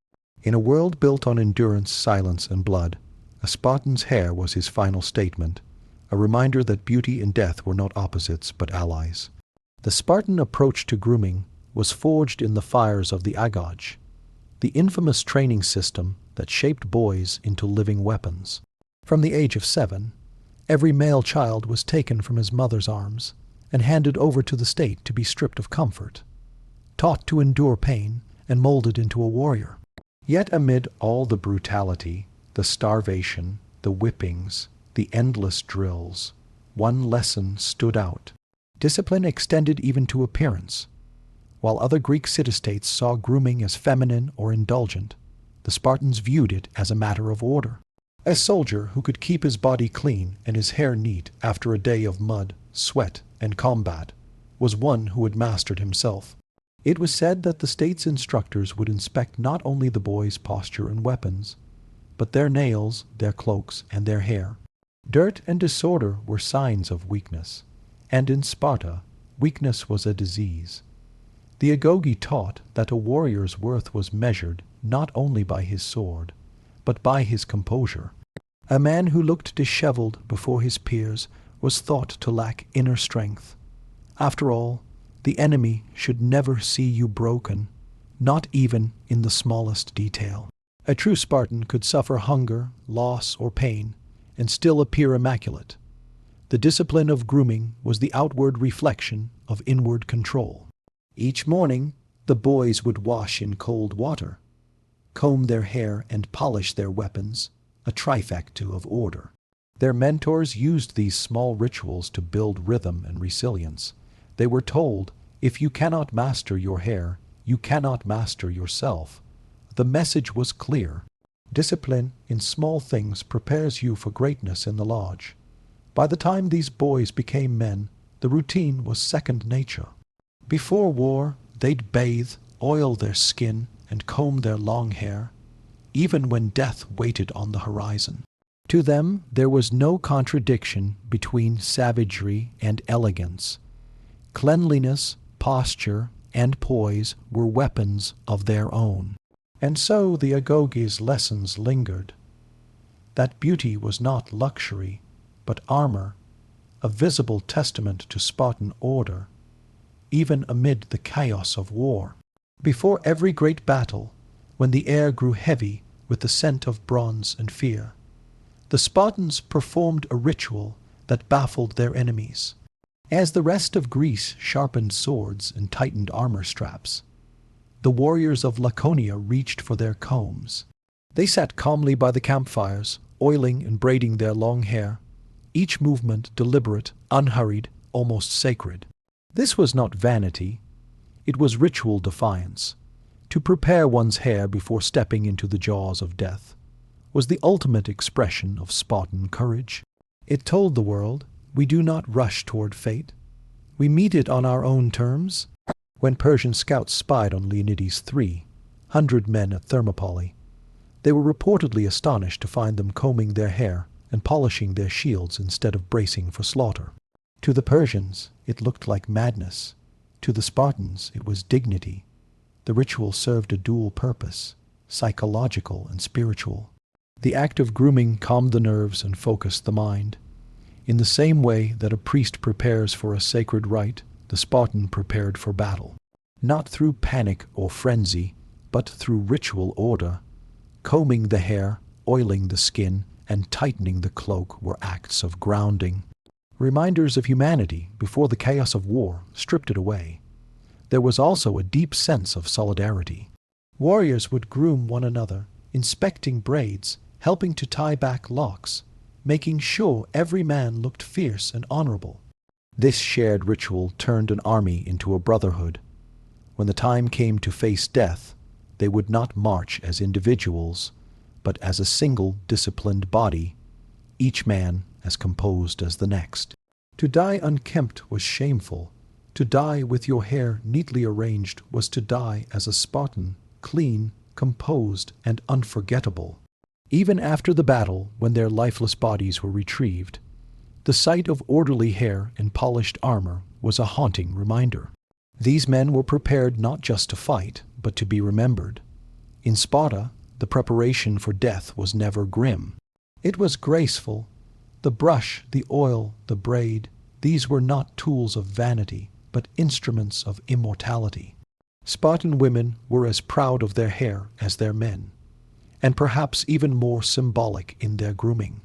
In a world built on endurance, silence, and blood, a Spartan's hair was his final statement, a reminder that beauty and death were not opposites but allies. The Spartan approach to grooming was forged in the fires of the agage, the infamous training system that shaped boys into living weapons. From the age of 7, every male child was taken from his mother's arms and handed over to the state to be stripped of comfort, taught to endure pain, and molded into a warrior. Yet amid all the brutality, the starvation, the whippings, the endless drills, one lesson stood out. Discipline extended even to appearance. While other Greek city-states saw grooming as feminine or indulgent, the Spartans viewed it as a matter of order. A soldier who could keep his body clean and his hair neat after a day of mud, sweat, and combat was one who had mastered himself. It was said that the state's instructors would inspect not only the boys' posture and weapons, but their nails, their cloaks, and their hair. Dirt and disorder were signs of weakness, and in Sparta, weakness was a disease. The agoge taught that a warrior's worth was measured not only by his sword, but by his composure. A man who looked disheveled before his peers was thought to lack inner strength. After all, the enemy should never see you broken, not even in the smallest detail. A true Spartan could suffer hunger, loss, or pain, and still appear immaculate. The discipline of grooming was the outward reflection of inward control. Each morning, the boys would wash in cold water. comb their hair, and polish their weapons, a trifecta of order. Their mentors used these small rituals to build rhythm and resilience. They were told, if you cannot master your hair, you cannot master yourself. The message was clear. Discipline in small things prepares you for greatness in the lodge. By the time these boys became men, the routine was second nature. Before war, they'd bathe, oil their skin, and comb their long hair, even when death waited on the horizon. To them, there was no contradiction between savagery and elegance. Cleanliness, posture, and poise were weapons of their own. And so the Agoge's lessons lingered. That beauty was not luxury, but armor, a visible testament to Spartan order, even amid the chaos of war. Before every great battle, when the air grew heavy with the scent of bronze and fear, the Spartans performed a ritual that baffled their enemies. As the rest of Greece sharpened swords and tightened armor straps, the warriors of Laconia reached for their combs. They sat calmly by the campfires, oiling and braiding their long hair, each movement deliberate, unhurried, almost sacred. This was not vanity. It was ritual defiance. To prepare one's hair before stepping into the jaws of death was the ultimate expression of Spartan courage. It told the world, we do not rush toward fate. We meet it on our own terms. When Persian scouts spied on Leonidas' 300 men at Thermopylae, they were reportedly astonished to find them combing their hair and polishing their shields instead of bracing for slaughter. To the Persians, it looked like madness. To the Spartans, it was dignity. The ritual served a dual purpose, psychological and spiritual. The act of grooming calmed the nerves and focused the mind. In the same way that a priest prepares for a sacred rite, the Spartan prepared for battle. Not through panic or frenzy, but through ritual order. Combing the hair, oiling the skin, and tightening the cloak were acts of grounding. Reminders of humanity before the chaos of war stripped it away. There was also a deep sense of solidarity. Warriors would groom one another, inspecting braids, helping to tie back locks, making sure every man looked fierce and honorable. This shared ritual turned an army into a brotherhood. When the time came to face death, they would not march as individuals, but as a single disciplined body, each man as composed as the next. To die unkempt was shameful. To die with your hair neatly arranged was to die as a Spartan, clean, composed, and unforgettable. Even after the battle, when their lifeless bodies were retrieved, the sight of orderly hair and polished armor was a haunting reminder. These men were prepared not just to fight, but to be remembered. In Sparta, the preparation for death was never grim. It was graceful. The brush, the oil, the braid, these were not tools of vanity, but instruments of immortality. Spartan women were as proud of their hair as their men, and perhaps even more symbolic in their grooming.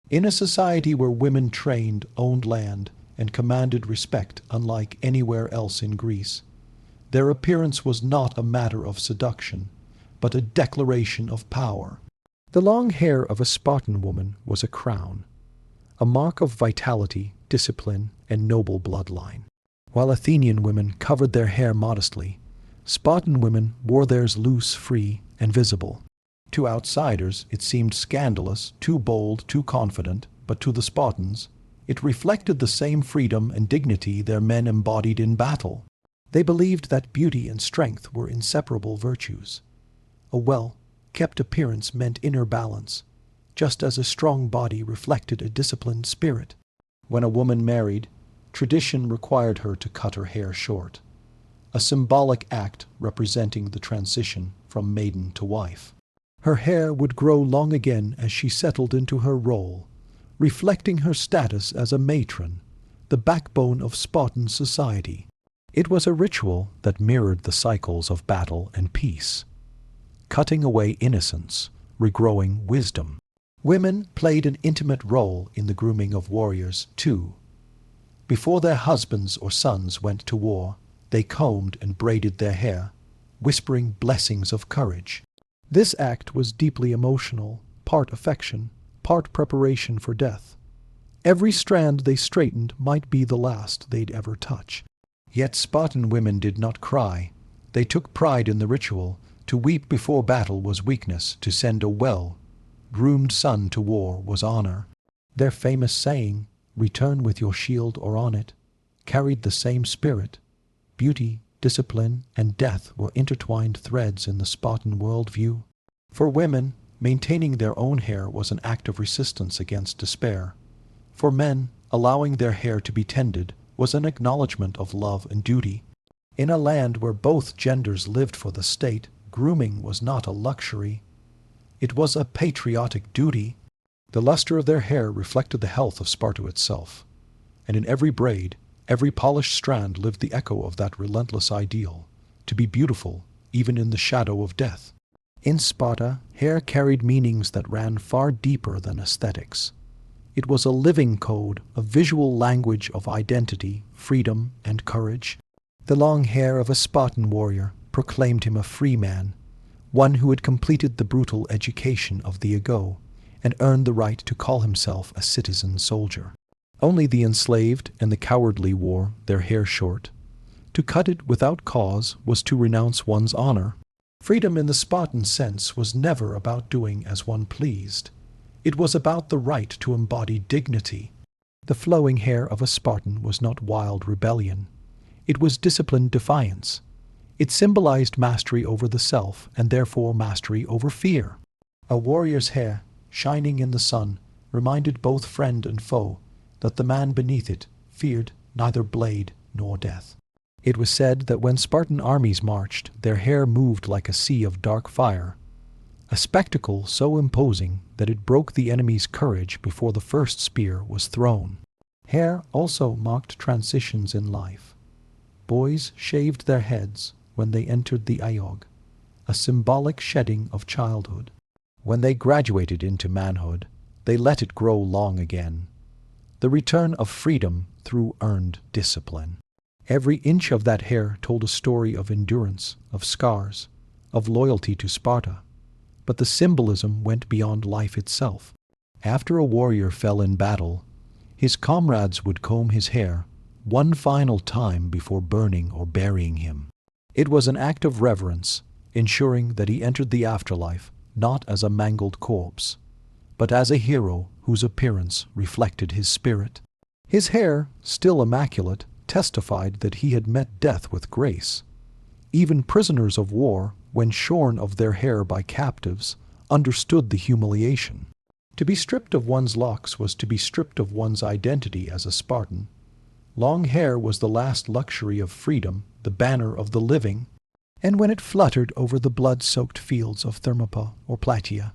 In a society where women trained, owned land, and commanded respect unlike anywhere else in Greece, their appearance was not a matter of seduction, but a declaration of power. The long hair of a Spartan woman was a crown, a mark of vitality, discipline, and noble bloodline. While Athenian women covered their hair modestly, Spartan women wore theirs loose, free, and visible. To outsiders, it seemed scandalous, too bold, too confident, but to the Spartans, it reflected the same freedom and dignity their men embodied in battle. They believed that beauty and strength were inseparable virtues. A well-kept appearance meant inner balance, just as a strong body reflected a disciplined spirit. When a woman married, tradition required her to cut her hair short, a symbolic act representing the transition from maiden to wife. Her hair would grow long again as she settled into her role, reflecting her status as a matron, the backbone of Spartan society. It was a ritual that mirrored the cycles of battle and peace, cutting away innocence, regrowing wisdom. Women played an intimate role in the grooming of warriors, too. Before their husbands or sons went to war, they combed and braided their hair, whispering blessings of courage. This act was deeply emotional, part affection, part preparation for death. Every strand they straightened might be the last they'd ever touch. Yet Spartan women did not cry. They took pride in the ritual. To weep before battle was weakness, to send a well-groomed son to war was honor. Their famous saying, "Return with your shield or on it," carried the same spirit. Beauty, discipline, and death were intertwined threads in the Spartan worldview. For women, maintaining their own hair was an act of resistance against despair. For men, allowing their hair to be tended was an acknowledgement of love and duty. In a land where both genders lived for the state, grooming was not a luxury. It was a patriotic duty. The luster of their hair reflected the health of Sparta itself, and in every braid, every polished strand lived the echo of that relentless ideal, to be beautiful even in the shadow of death. In Sparta, hair carried meanings that ran far deeper than aesthetics. It was a living code, a visual language of identity, freedom, and courage. The long hair of a Spartan warrior proclaimed him a free man, one who had completed the brutal education of the ago and earned the right to call himself a citizen soldier. Only the enslaved and the cowardly wore their hair short. To cut it without cause was to renounce one's honor. Freedom in the Spartan sense was never about doing as one pleased. It was about the right to embody dignity. The flowing hair of a Spartan was not wild rebellion. It was disciplined defiance. It symbolized mastery over the self and therefore mastery over fear. A warrior's hair, shining in the sun, reminded both friend and foe that the man beneath it feared neither blade nor death. It was said that when Spartan armies marched, their hair moved like a sea of dark fire, a spectacle so imposing that it broke the enemy's courage before the first spear was thrown. Hair also marked transitions in life. Boys shaved their heads when they entered the aeog, a symbolic shedding of childhood. When they graduated into manhood, they let it grow long again. The return of freedom through earned discipline. Every inch of that hair told a story of endurance, of scars, of loyalty to Sparta. But the symbolism went beyond life itself. After a warrior fell in battle, his comrades would comb his hair one final time before burning or burying him. It was an act of reverence, ensuring that he entered the afterlife not as a mangled corpse, but as a hero whose appearance reflected his spirit. His hair, still immaculate, testified that he had met death with grace. Even prisoners of war, when shorn of their hair by captives, understood the humiliation. To be stripped of one's locks was to be stripped of one's identity as a Spartan. Long hair was the last luxury of freedom, the banner of the living, and when it fluttered over the blood-soaked fields of Thermopylae or Plataea,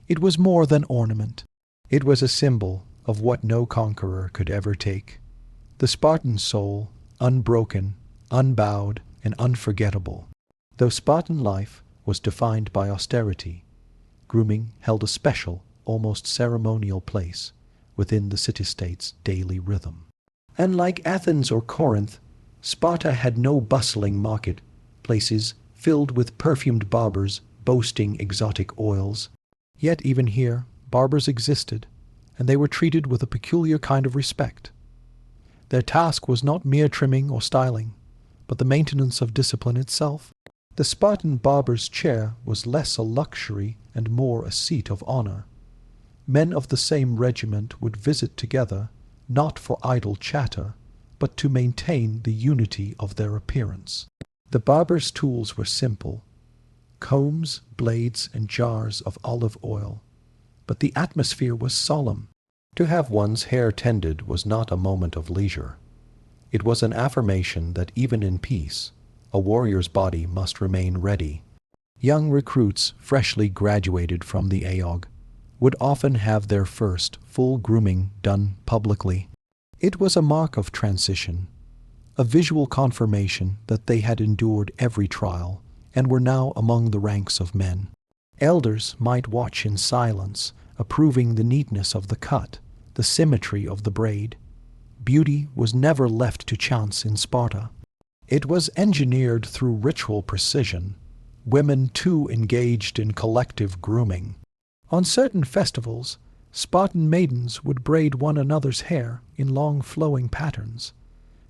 it was more than ornament. It was a symbol of what no conqueror could ever take. The Spartan soul, unbroken, unbowed, and unforgettable. Though Spartan life was defined by austerity, grooming held a special, almost ceremonial place within the city-state's daily rhythm. Unlike Athens or Corinth, Sparta had no bustling market places filled with perfumed barbers boasting exotic oils. Yet even here, barbers existed, and they were treated with a peculiar kind of respect. Their task was not mere trimming or styling, but the maintenance of discipline itself. The Spartan barber's chair was less a luxury and more a seat of honor. Men of the same regiment would visit together, not for idle chatter, but to maintain the unity of their appearance. The barber's tools were simple: combs, blades, and jars of olive oil. But the atmosphere was solemn. To have one's hair tended was not a moment of leisure. It was an affirmation that even in peace, a warrior's body must remain ready. Young recruits, freshly graduated from the aeog, would often have their first full grooming done publicly. It was a mark of transition, a visual confirmation that they had endured every trial and were now among the ranks of men. Elders might watch in silence, approving the neatness of the cut, the symmetry of the braid. Beauty was never left to chance in Sparta. It was engineered through ritual precision. women too engaged in collective grooming. On certain festivals, Spartan maidens would braid one another's hair in long flowing patterns,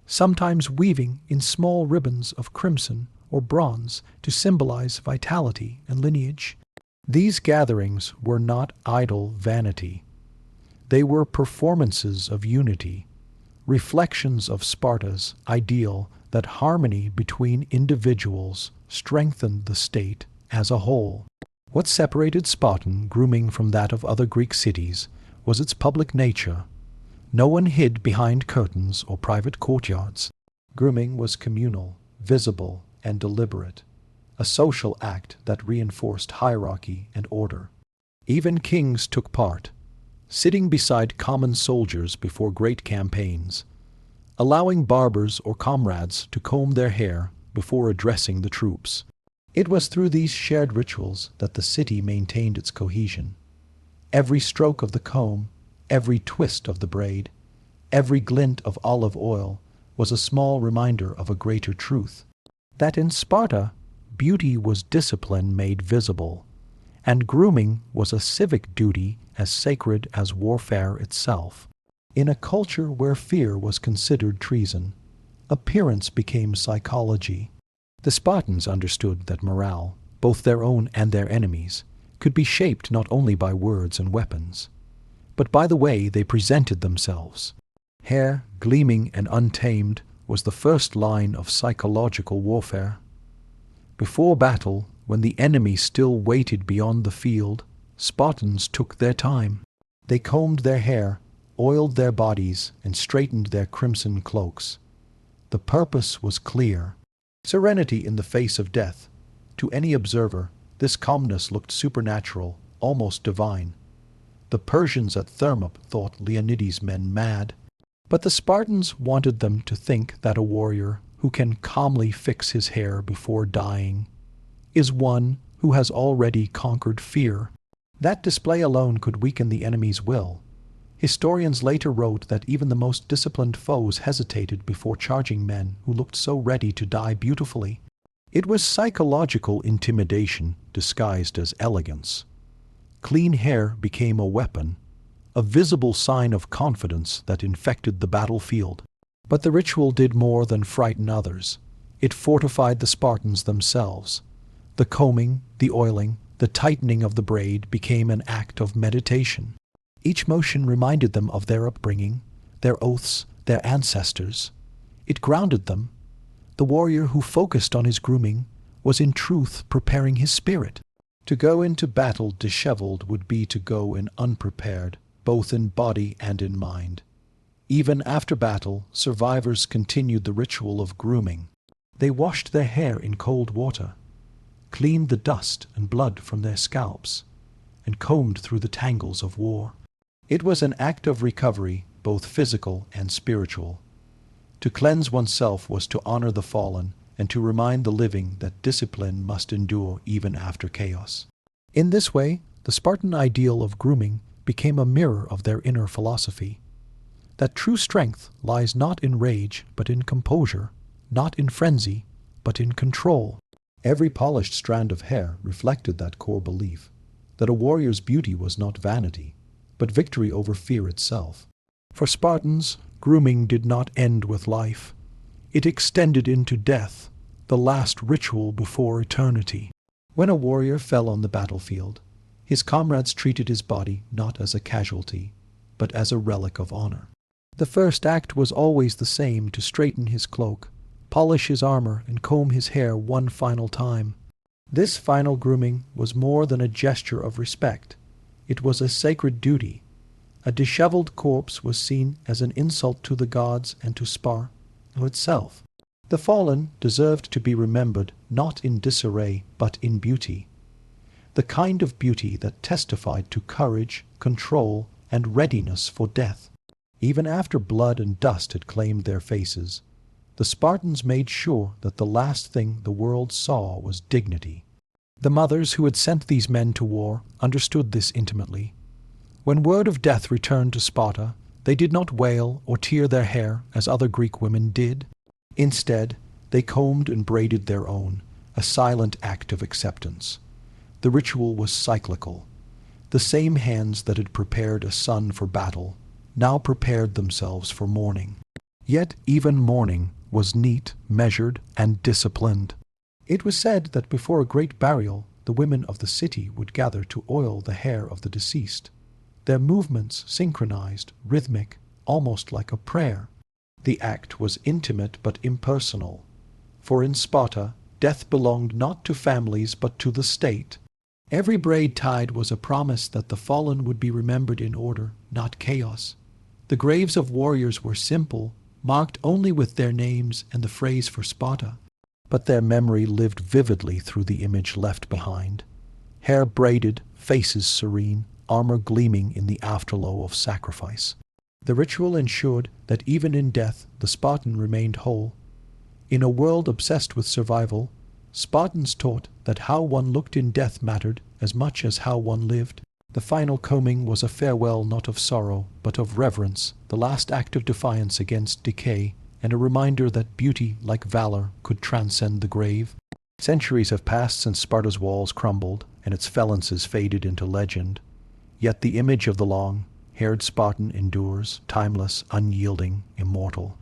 sometimes weaving in small ribbons of crimson or bronze to symbolize vitality and lineage. These gatherings were not idle vanity. They were performances of unity, reflections of Sparta's ideal that harmony between individuals strengthened the state as a whole. What separated Spartan grooming from that of other Greek cities was its public nature. No one hid behind curtains or private courtyards. Grooming was communal, visible, and deliberate, a social act that reinforced hierarchy and order. Even kings took part, sitting beside common soldiers before great campaigns, allowing barbers or comrades to comb their hair before addressing the troops. It was through these shared rituals that the city maintained its cohesion. Every stroke of the comb, every twist of the braid, every glint of olive oil was a small reminder of a greater truth, that in Sparta, beauty was discipline made visible, and grooming was a civic duty as sacred as warfare itself. In a culture where fear was considered treason, appearance became psychology. The Spartans understood that morale, both their own and their enemies, could be shaped not only by words and weapons, but by the way they presented themselves. Hair, gleaming and untamed, was the first line of psychological warfare. Before battle, when the enemy still waited beyond the field, Spartans took their time. They combed their hair, oiled their bodies, and straightened their crimson cloaks. The purpose was clear. Serenity in the face of death. To any observer, this calmness looked supernatural, almost divine. The Persians at Thermopylae thought Leonidas' men mad, but the Spartans wanted them to think that a warrior who can calmly fix his hair before dying is one who has already conquered fear. That display alone could weaken the enemy's will. Historians later wrote that even the most disciplined foes hesitated before charging men who looked so ready to die beautifully. It was psychological intimidation disguised as elegance. Clean hair became a weapon, a visible sign of confidence that infected the battlefield. But the ritual did more than frighten others. It fortified the Spartans themselves. The combing, the oiling, the tightening of the braid became an act of meditation. Each motion reminded them of their upbringing, their oaths, their ancestors. It grounded them. The warrior who focused on his grooming was in truth preparing his spirit. To go into battle disheveled would be to go in unprepared, both in body and in mind. Even after battle, survivors continued the ritual of grooming. They washed their hair in cold water, cleaned the dust and blood from their scalps, and combed through the tangles of war. It was an act of recovery, both physical and spiritual. To cleanse oneself was to honor the fallen and to remind the living that discipline must endure even after chaos. In this way, the Spartan ideal of grooming became a mirror of their inner philosophy, that true strength lies not in rage but in composure, not in frenzy but in control. Every polished strand of hair reflected that core belief, that a warrior's beauty was not vanity, but victory over fear itself. For Spartans, grooming did not end with life. It extended into death, the last ritual before eternity. When a warrior fell on the battlefield, his comrades treated his body not as a casualty, but as a relic of honor. The first act was always the same: to straighten his cloak, polish his armor, and comb his hair one final time. This final grooming was more than a gesture of respect. It was a sacred duty. A disheveled corpse was seen as an insult to the gods and to Sparta itself. The fallen deserved to be remembered not in disarray but in beauty, the kind of beauty that testified to courage, control, and readiness for death. Even after blood and dust had claimed their faces, the Spartans made sure that the last thing the world saw was dignity. The mothers who had sent these men to war understood this intimately. When word of death returned to Sparta, they did not wail or tear their hair as other Greek women did. Instead, they combed and braided their own, a silent act of acceptance. The ritual was cyclical. The same hands that had prepared a son for battle now prepared themselves for mourning. Yet even mourning was neat, measured, and disciplined. It was said that before a great burial, the women of the city would gather to oil the hair of the deceased. Their movements synchronized, rhythmic, almost like a prayer. The act was intimate but impersonal. For in Sparta, death belonged not to families but to the state. Every braid tied was a promise that the fallen would be remembered in order, not chaos. The graves of warriors were simple, marked only with their names and the phrase for Sparta, but their memory lived vividly through the image left behind. Hair braided, faces serene, armor gleaming in the afterglow of sacrifice. The ritual ensured that even in death the Spartan remained whole. In a world obsessed with survival, Spartans taught that how one looked in death mattered as much as how one lived. The final combing was a farewell not of sorrow, but of reverence, the last act of defiance against decay, and a reminder that beauty, like valor, could transcend the grave. Centuries have passed since Sparta's walls crumbled, and its phalanxes faded into legend. Yet the image of the long-haired Spartan endures, timeless, unyielding, immortal.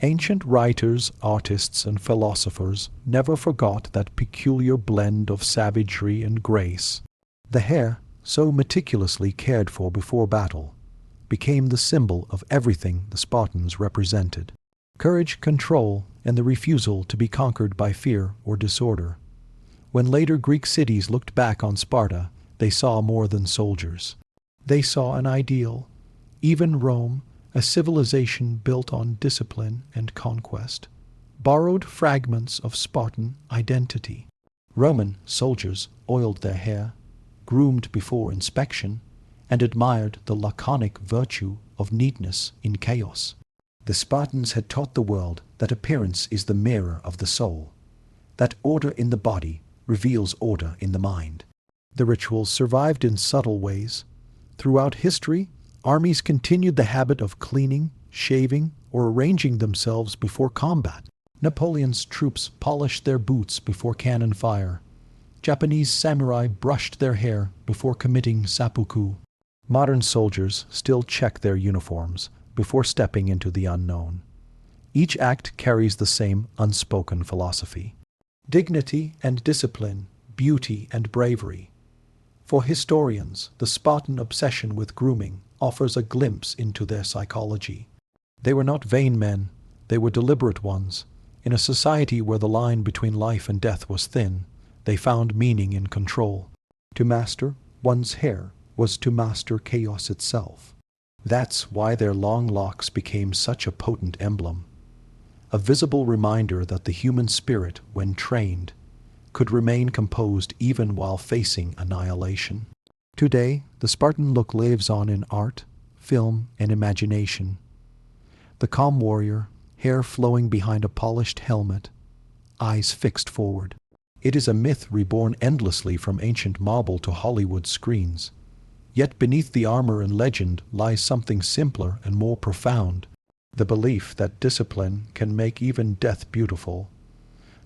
Ancient writers, artists, and philosophers never forgot that peculiar blend of savagery and grace. The hair, so meticulously cared for before battle, became the symbol of everything the Spartans represented: courage, control, and the refusal to be conquered by fear or disorder. When later Greek cities looked back on Sparta, they saw more than soldiers. They saw an ideal. Even Rome, a civilization built on discipline and conquest, borrowed fragments of Spartan identity. Roman soldiers oiled their hair, groomed before inspection, and admired the laconic virtue of neatness in chaos. The Spartans had taught the world that appearance is the mirror of the soul, that order in the body reveals order in the mind. The rituals survived in subtle ways. Throughout history, armies continued the habit of cleaning, shaving, or arranging themselves before combat. Napoleon's troops polished their boots before cannon fire. Japanese samurai brushed their hair before committing seppuku. Modern soldiers still check their uniforms before stepping into the unknown. Each act carries the same unspoken philosophy: dignity and discipline, beauty and bravery. For historians, the Spartan obsession with grooming offers a glimpse into their psychology. They were not vain men, they were deliberate ones. In a society where the line between life and death was thin, they found meaning in control. To master one's hair was to master chaos itself. That's why their long locks became such a potent emblem, a visible reminder that the human spirit, when trained, could remain composed even while facing annihilation. Today, the Spartan look lives on in art, film, and imagination. The calm warrior, hair flowing behind a polished helmet, eyes fixed forward. It is a myth reborn endlessly from ancient marble to Hollywood screens. Yet beneath the armor and legend lies something simpler and more profound: the belief that discipline can make even death beautiful.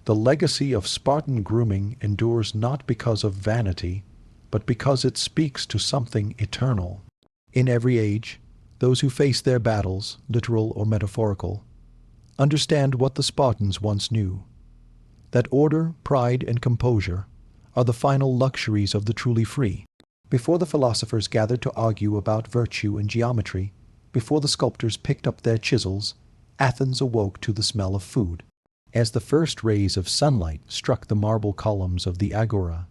The legacy of Spartan grooming endures not because of vanity, but because it speaks to something eternal. In every age, those who face their battles, literal or metaphorical, understand what the Spartans once knew: that order, pride, and composure are the final luxuries of the truly free. Before the philosophers gathered to argue about virtue and geometry, before the sculptors picked up their chisels, Athens awoke to the smell of food. As the first rays of sunlight struck the marble columns of the agora,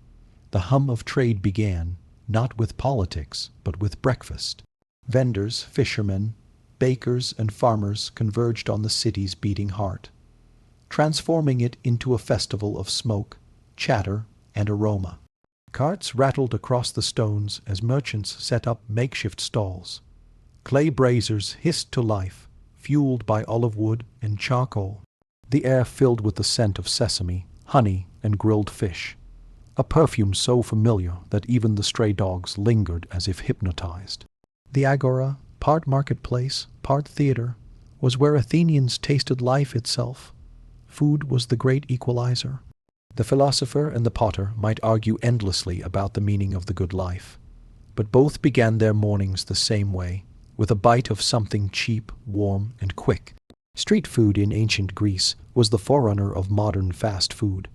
the hum of trade began, not with politics, but with breakfast. Vendors, fishermen, bakers, and farmers converged on the city's beating heart, transforming it into a festival of smoke, chatter, and aroma. Carts rattled across the stones as merchants set up makeshift stalls. Clay braziers hissed to life, fueled by olive wood and charcoal. The air filled with the scent of sesame, honey, and grilled fish, a perfume so familiar that even the stray dogs lingered as if hypnotized. The agora, part marketplace, part theater, was where Athenians tasted life itself. Food was the great equalizer. The philosopher and the potter might argue endlessly about the meaning of the good life, but both began their mornings the same way, with a bite of something cheap, warm, and quick. Street food in ancient Greece was the forerunner of modern fast food.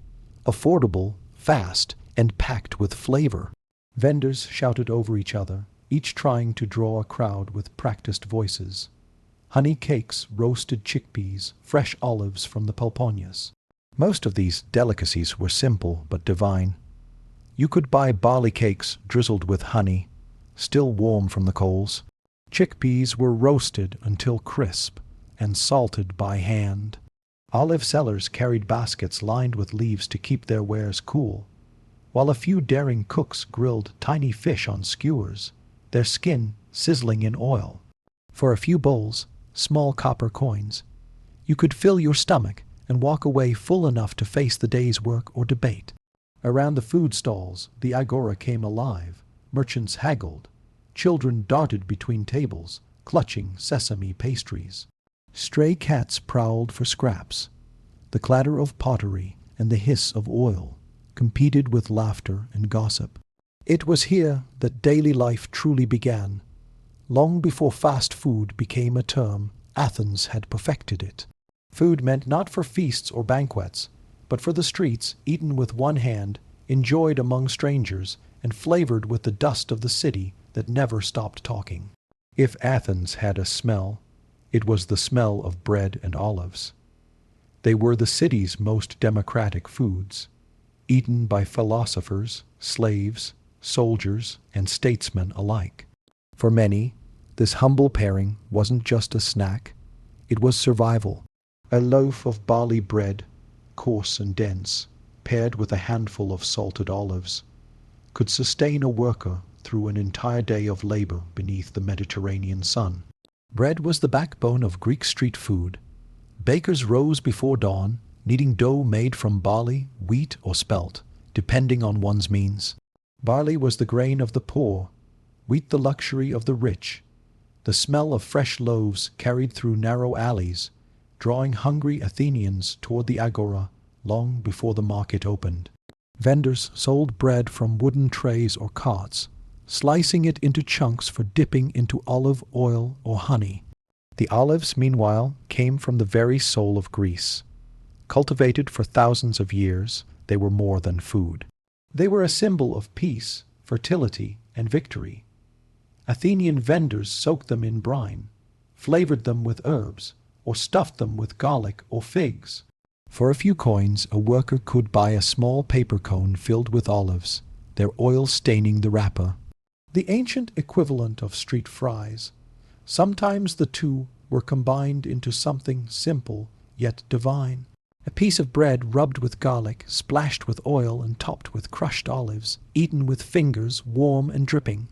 Affordable, fast, and packed with flavor. Vendors shouted over each other, each trying to draw a crowd with practiced voices. Honey cakes, roasted chickpeas, fresh olives from the Peloponnese. Most of these delicacies were simple but divine. You could buy barley cakes drizzled with honey, still warm from the coals. Chickpeas were roasted until crisp and salted by hand. Olive sellers carried baskets lined with leaves to keep their wares cool, while a few daring cooks grilled tiny fish on skewers, their skin sizzling in oil. For a few bowls, small copper coins, you could fill your stomach and walk away full enough to face the day's work or debate. Around the food stalls, the agora came alive. Merchants haggled. Children darted between tables, clutching sesame pastries. Stray cats prowled for scraps. The clatter of pottery and the hiss of oil competed with laughter and gossip. It was here that daily life truly began. Long before fast food became a term, Athens had perfected it. Food meant not for feasts or banquets, but for the streets, eaten with one hand, enjoyed among strangers, and flavored with the dust of the city that never stopped talking. If Athens had a smell, it was the smell of bread and olives. They were the city's most democratic foods, eaten by philosophers, slaves, soldiers, and statesmen alike. For many, this humble pairing wasn't just a snack, it was survival. A loaf of barley bread, coarse and dense, paired with a handful of salted olives, could sustain a worker through an entire day of labor beneath the Mediterranean sun. Bread was the backbone of Greek street food. Bakers rose before dawn, kneading dough made from barley, wheat, or spelt, depending on one's means. Barley was the grain of the poor, wheat the luxury of the rich. The smell of fresh loaves carried through narrow alleys, drawing hungry Athenians toward the agora long before the market opened. Vendors sold bread from wooden trays or carts, slicing it into chunks for dipping into olive oil or honey. The olives, meanwhile, came from the very soul of Greece. Cultivated for thousands of years, they were more than food. They were a symbol of peace, fertility, and victory. Athenian vendors soaked them in brine, flavored them with herbs, or stuffed them with garlic or figs. For a few coins, a worker could buy a small paper cone filled with olives, their oil staining the wrapper. The ancient equivalent of street fries. Sometimes the two were combined into something simple yet divine. A piece of bread rubbed with garlic, splashed with oil and topped with crushed olives, eaten with fingers warm and dripping.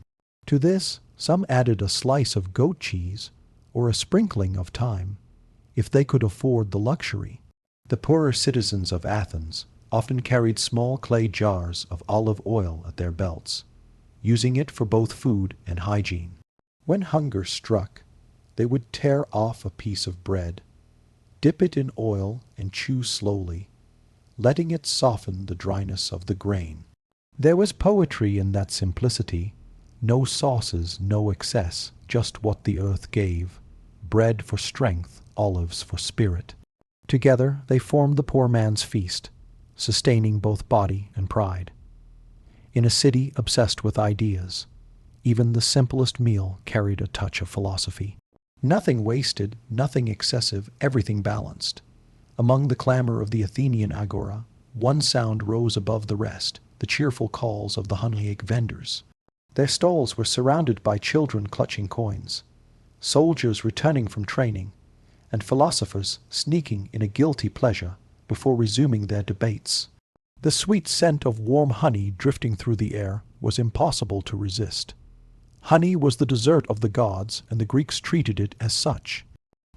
To this, some added a slice of goat cheese or a sprinkling of thyme, if they could afford the luxury. The poorer citizens of Athens often carried small clay jars of olive oil at their belts, using it for both food and hygiene. When hunger struck, they would tear off a piece of bread, dip it in oil, and chew slowly, letting it soften the dryness of the grain. There was poetry in that simplicity. No sauces, no excess, just what the earth gave. Bread for strength, olives for spirit. Together they formed the poor man's feast, sustaining both body and pride. In a city obsessed with ideas, even the simplest meal carried a touch of philosophy. Nothing wasted, nothing excessive, everything balanced. Among the clamor of the Athenian agora, one sound rose above the rest, the cheerful calls of the honeycake vendors. Their stalls were surrounded by children clutching coins, soldiers returning from training, and philosophers sneaking in a guilty pleasure before resuming their debates. The sweet scent of warm honey drifting through the air was impossible to resist. Honey was the dessert of the gods, and the Greeks treated it as such.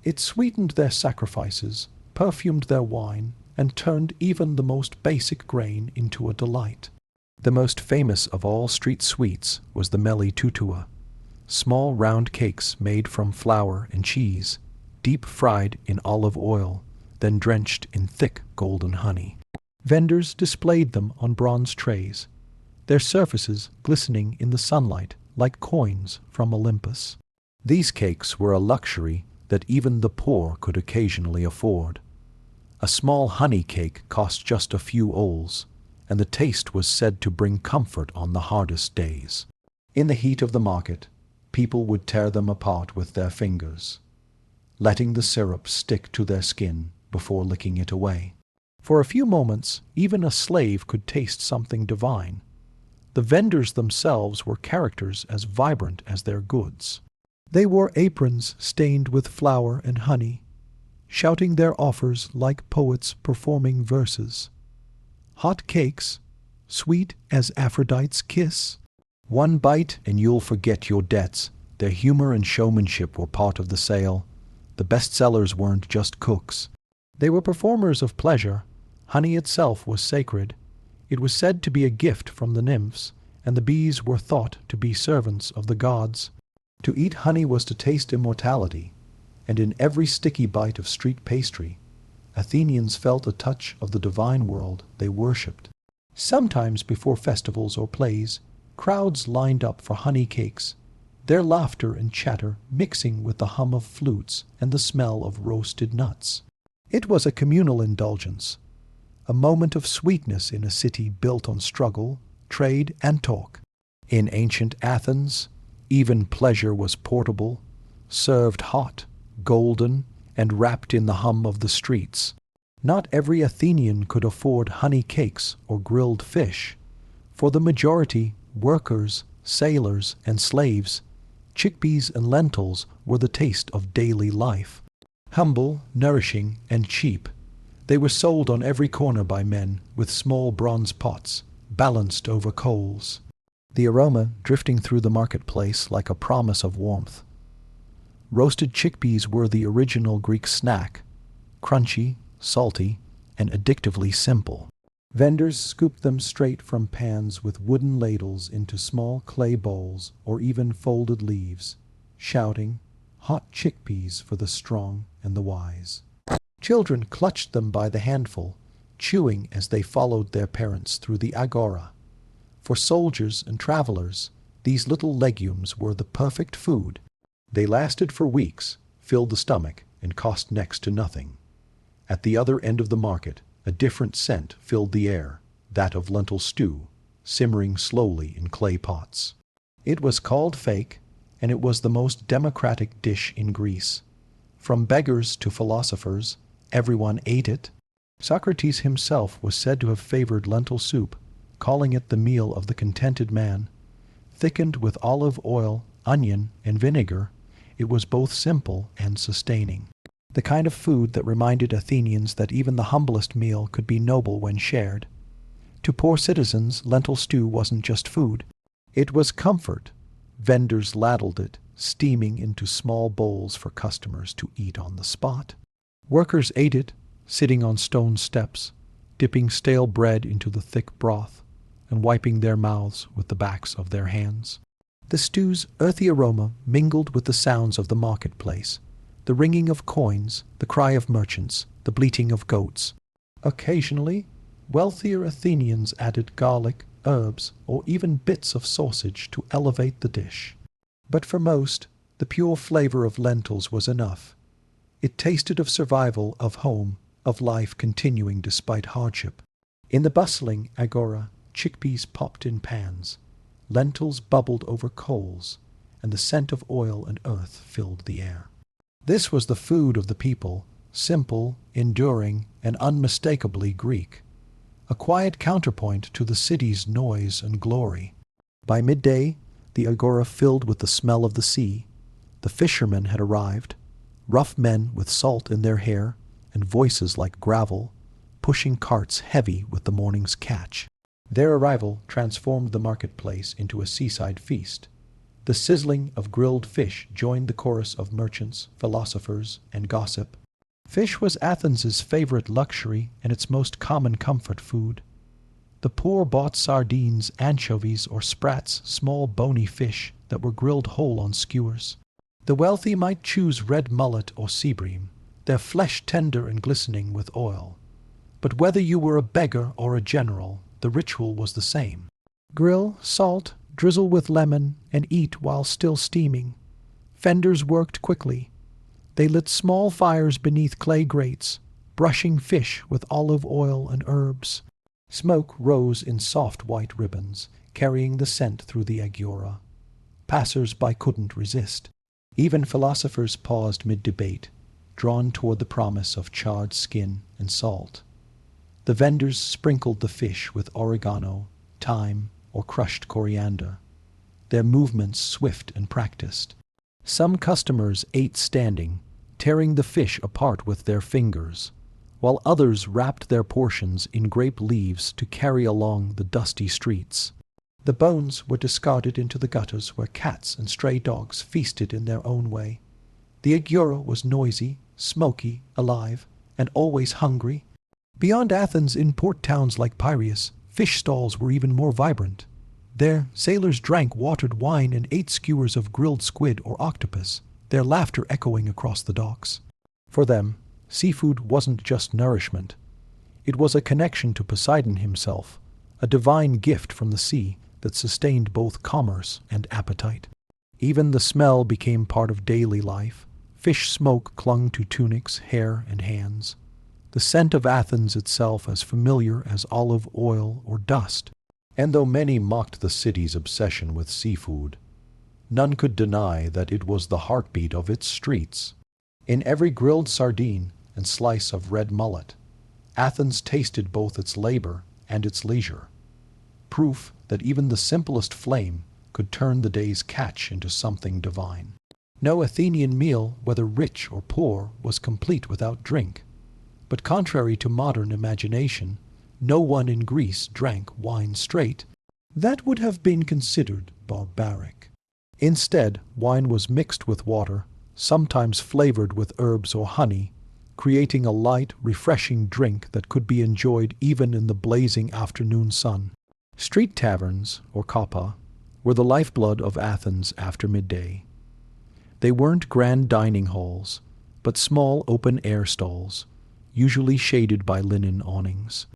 It sweetened their sacrifices, perfumed their wine, and turned even the most basic grain into a delight. The most famous of all street sweets was the meli tutua, small round cakes made from flour and cheese, deep fried in olive oil, then drenched in thick golden honey. Vendors displayed them on bronze trays, their surfaces glistening in the sunlight like coins from Olympus. These cakes were a luxury that even the poor could occasionally afford. A small honey cake cost just a few ols, and the taste was said to bring comfort on the hardest days. In the heat of the market, people would tear them apart with their fingers, letting the syrup stick to their skin before licking it away. For a few moments, even a slave could taste something divine. The vendors themselves were characters as vibrant as their goods. They wore aprons stained with flour and honey, shouting their offers like poets performing verses. Hot cakes, sweet as Aphrodite's kiss. One bite and you'll forget your debts. Their humor and showmanship were part of the sale. The bestsellers weren't just cooks. They were performers of pleasure. Honey itself was sacred. It was said to be a gift from the nymphs, and the bees were thought to be servants of the gods. To eat honey was to taste immortality, and in every sticky bite of street pastry, Athenians felt a touch of the divine world they worshipped. Sometimes before festivals or plays, crowds lined up for honey cakes, their laughter and chatter mixing with the hum of flutes and the smell of roasted nuts. It was a communal indulgence, a moment of sweetness in a city built on struggle, trade, and talk. In ancient Athens, even pleasure was portable, served hot, golden, and wrapped in the hum of the streets. Not every Athenian could afford honey cakes or grilled fish. For the majority, workers, sailors, and slaves, chickpeas and lentils were the taste of daily life. Humble, nourishing, and cheap, they were sold on every corner by men with small bronze pots, balanced over coals, the aroma drifting through the marketplace like a promise of warmth. Roasted chickpeas were the original Greek snack, crunchy, salty, and addictively simple. Vendors scooped them straight from pans with wooden ladles into small clay bowls or even folded leaves, shouting, "Hot chickpeas for the strong and the wise." Children clutched them by the handful, chewing as they followed their parents through the agora. For soldiers and travelers, these little legumes were the perfect food. They lasted for weeks, filled the stomach, and cost next to nothing. At the other end of the market, a different scent filled the air, that of lentil stew, simmering slowly in clay pots. It was called fake, and it was the most democratic dish in Greece. From beggars to philosophers, everyone ate it. Socrates himself was said to have favored lentil soup, calling it the meal of the contented man. Thickened with olive oil, onion, and vinegar, it was both simple and sustaining. The kind of food that reminded Athenians that even the humblest meal could be noble when shared. To poor citizens, lentil stew wasn't just food. It was comfort. Vendors ladled it, steaming into small bowls for customers to eat on the spot. Workers ate it, sitting on stone steps, dipping stale bread into the thick broth, and wiping their mouths with the backs of their hands. The stew's earthy aroma mingled with the sounds of the marketplace, the ringing of coins, the cry of merchants, the bleating of goats. Occasionally, wealthier Athenians added garlic, herbs, or even bits of sausage to elevate the dish. But for most, the pure flavor of lentils was enough. It tasted of survival, of home, of life continuing despite hardship. In the bustling agora, chickpeas popped in pans, lentils bubbled over coals, and the scent of oil and earth filled the air. This was the food of the people, simple, enduring, and unmistakably Greek, a quiet counterpoint to the city's noise and glory. By midday, the agora filled with the smell of the sea. The fishermen had arrived, rough men with salt in their hair and voices like gravel, pushing carts heavy with the morning's catch. Their arrival transformed the marketplace into a seaside feast. The sizzling of grilled fish joined the chorus of merchants, philosophers, and gossip. Fish was Athens's favorite luxury and its most common comfort food. The poor bought sardines, anchovies, or sprats, small bony fish that were grilled whole on skewers. The wealthy might choose red mullet or sea bream, their flesh tender and glistening with oil. But whether you were a beggar or a general, the ritual was the same. Grill, salt, drizzle with lemon, and eat while still steaming. Vendors worked quickly. They lit small fires beneath clay grates, brushing fish with olive oil and herbs. Smoke rose in soft white ribbons, carrying the scent through the agora. Passers-by couldn't resist. Even philosophers paused mid-debate, drawn toward the promise of charred skin and salt. The vendors sprinkled the fish with oregano, thyme, or crushed coriander, their movements swift and practiced. Some customers ate standing, tearing the fish apart with their fingers, while others wrapped their portions in grape leaves to carry along the dusty streets. The bones were discarded into the gutters where cats and stray dogs feasted in their own way. The agora was noisy, smoky, alive, and always hungry. Beyond Athens, in port towns like Piraeus, fish stalls were even more vibrant. There, sailors drank watered wine and ate skewers of grilled squid or octopus, their laughter echoing across the docks. For them, seafood wasn't just nourishment. It was a connection to Poseidon himself, a divine gift from the sea that sustained both commerce and appetite. Even the smell became part of daily life. Fish smoke clung to tunics, hair, and hands. The scent of Athens itself as familiar as olive oil or dust. And though many mocked the city's obsession with seafood, none could deny that it was the heartbeat of its streets. In every grilled sardine and slice of red mullet, Athens tasted both its labor and its leisure. Proof that even the simplest flame could turn the day's catch into something divine. No Athenian meal, whether rich or poor, was complete without drink. But contrary to modern imagination, no one in Greece drank wine straight. That would have been considered barbaric. Instead, wine was mixed with water, sometimes flavored with herbs or honey, creating a light, refreshing drink that could be enjoyed even in the blazing afternoon sun. Street taverns, or kapa, were the lifeblood of Athens after midday. They weren't grand dining halls, but small open-air stalls, usually shaded by linen awnings.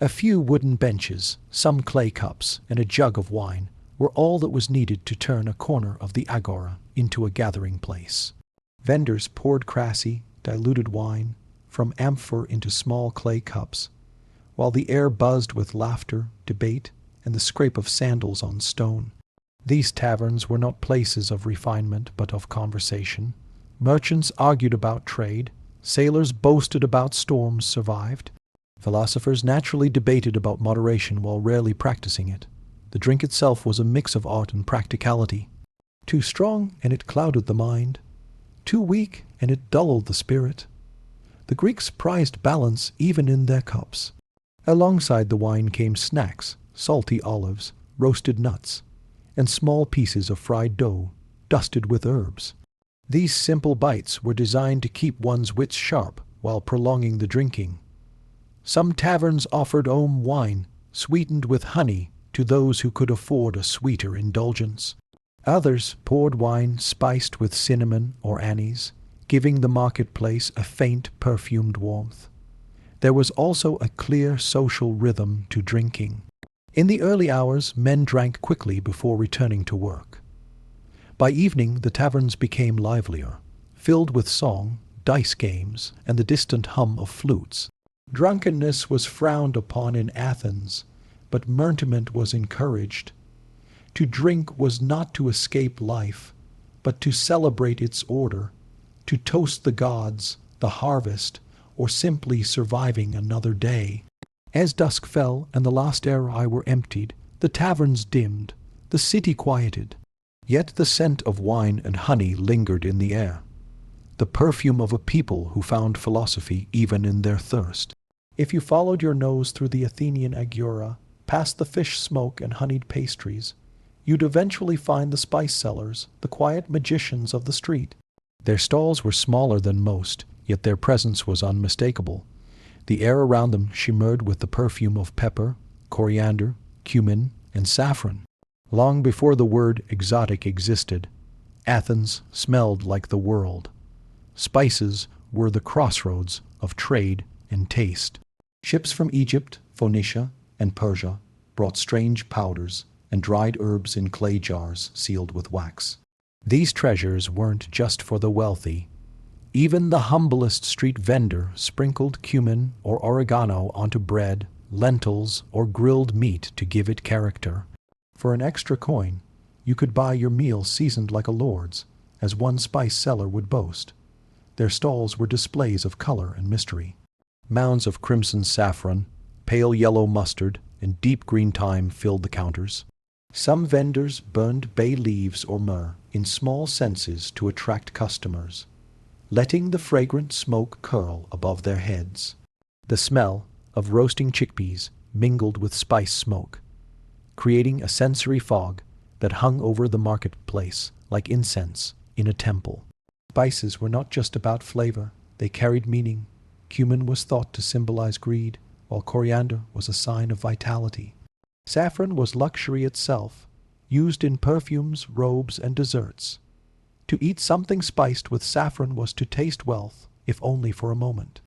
A few wooden benches, some clay cups, and a jug of wine were all that was needed to turn a corner of the agora into a gathering place. Vendors poured crassi, diluted wine, from amphor into small clay cups, while the air buzzed with laughter, debate, and the scrape of sandals on stone. These taverns were not places of refinement, but of conversation. Merchants argued about trade, sailors boasted about storms survived. Philosophers naturally debated about moderation while rarely practicing it. The drink itself was a mix of art and practicality. Too strong, and it clouded the mind. Too weak, and it dulled the spirit. The Greeks prized balance even in their cups. Alongside the wine came snacks, salty olives, roasted nuts, and small pieces of fried dough, dusted with herbs. These simple bites were designed to keep one's wits sharp while prolonging the drinking. Some taverns offered wine, sweetened with honey, to those who could afford a sweeter indulgence. Others poured wine spiced with cinnamon or anise, giving the marketplace a faint perfumed warmth. There was also a clear social rhythm to drinking. In the early hours, men drank quickly before returning to work. By evening, the taverns became livelier, filled with song, dice games, and the distant hum of flutes. Drunkenness was frowned upon in Athens, but merriment was encouraged. To drink was not to escape life, but to celebrate its order, to toast the gods, the harvest, or simply surviving another day. As dusk fell and the last aeri were emptied, the taverns dimmed, the city quieted. Yet the scent of wine and honey lingered in the air, the perfume of a people who found philosophy even in their thirst. If you followed your nose through the Athenian agora, past the fish smoke and honeyed pastries, you'd eventually find the spice sellers, the quiet magicians of the street. Their stalls were smaller than most, yet their presence was unmistakable. The air around them shimmered with the perfume of pepper, coriander, cumin, and saffron. Long before the word exotic existed, Athens smelled like the world. Spices were the crossroads of trade and taste. Ships from Egypt, Phoenicia, and Persia brought strange powders and dried herbs in clay jars sealed with wax. These treasures weren't just for the wealthy. Even the humblest street vendor sprinkled cumin or oregano onto bread, lentils, or grilled meat to give it character. For an extra coin, you could buy your meal seasoned like a lord's, as one spice seller would boast. Their stalls were displays of color and mystery. Mounds of crimson saffron, pale yellow mustard, and deep green thyme filled the counters. Some vendors burned bay leaves or myrrh in small censers to attract customers, letting the fragrant smoke curl above their heads. The smell of roasting chickpeas mingled with spice smoke, creating a sensory fog that hung over the marketplace like incense in a temple. Spices were not just about flavor, they carried meaning. Cumin was thought to symbolize greed, while coriander was a sign of vitality. Saffron was luxury itself, used in perfumes, robes, and desserts. To eat something spiced with saffron was to taste wealth, if only for a moment.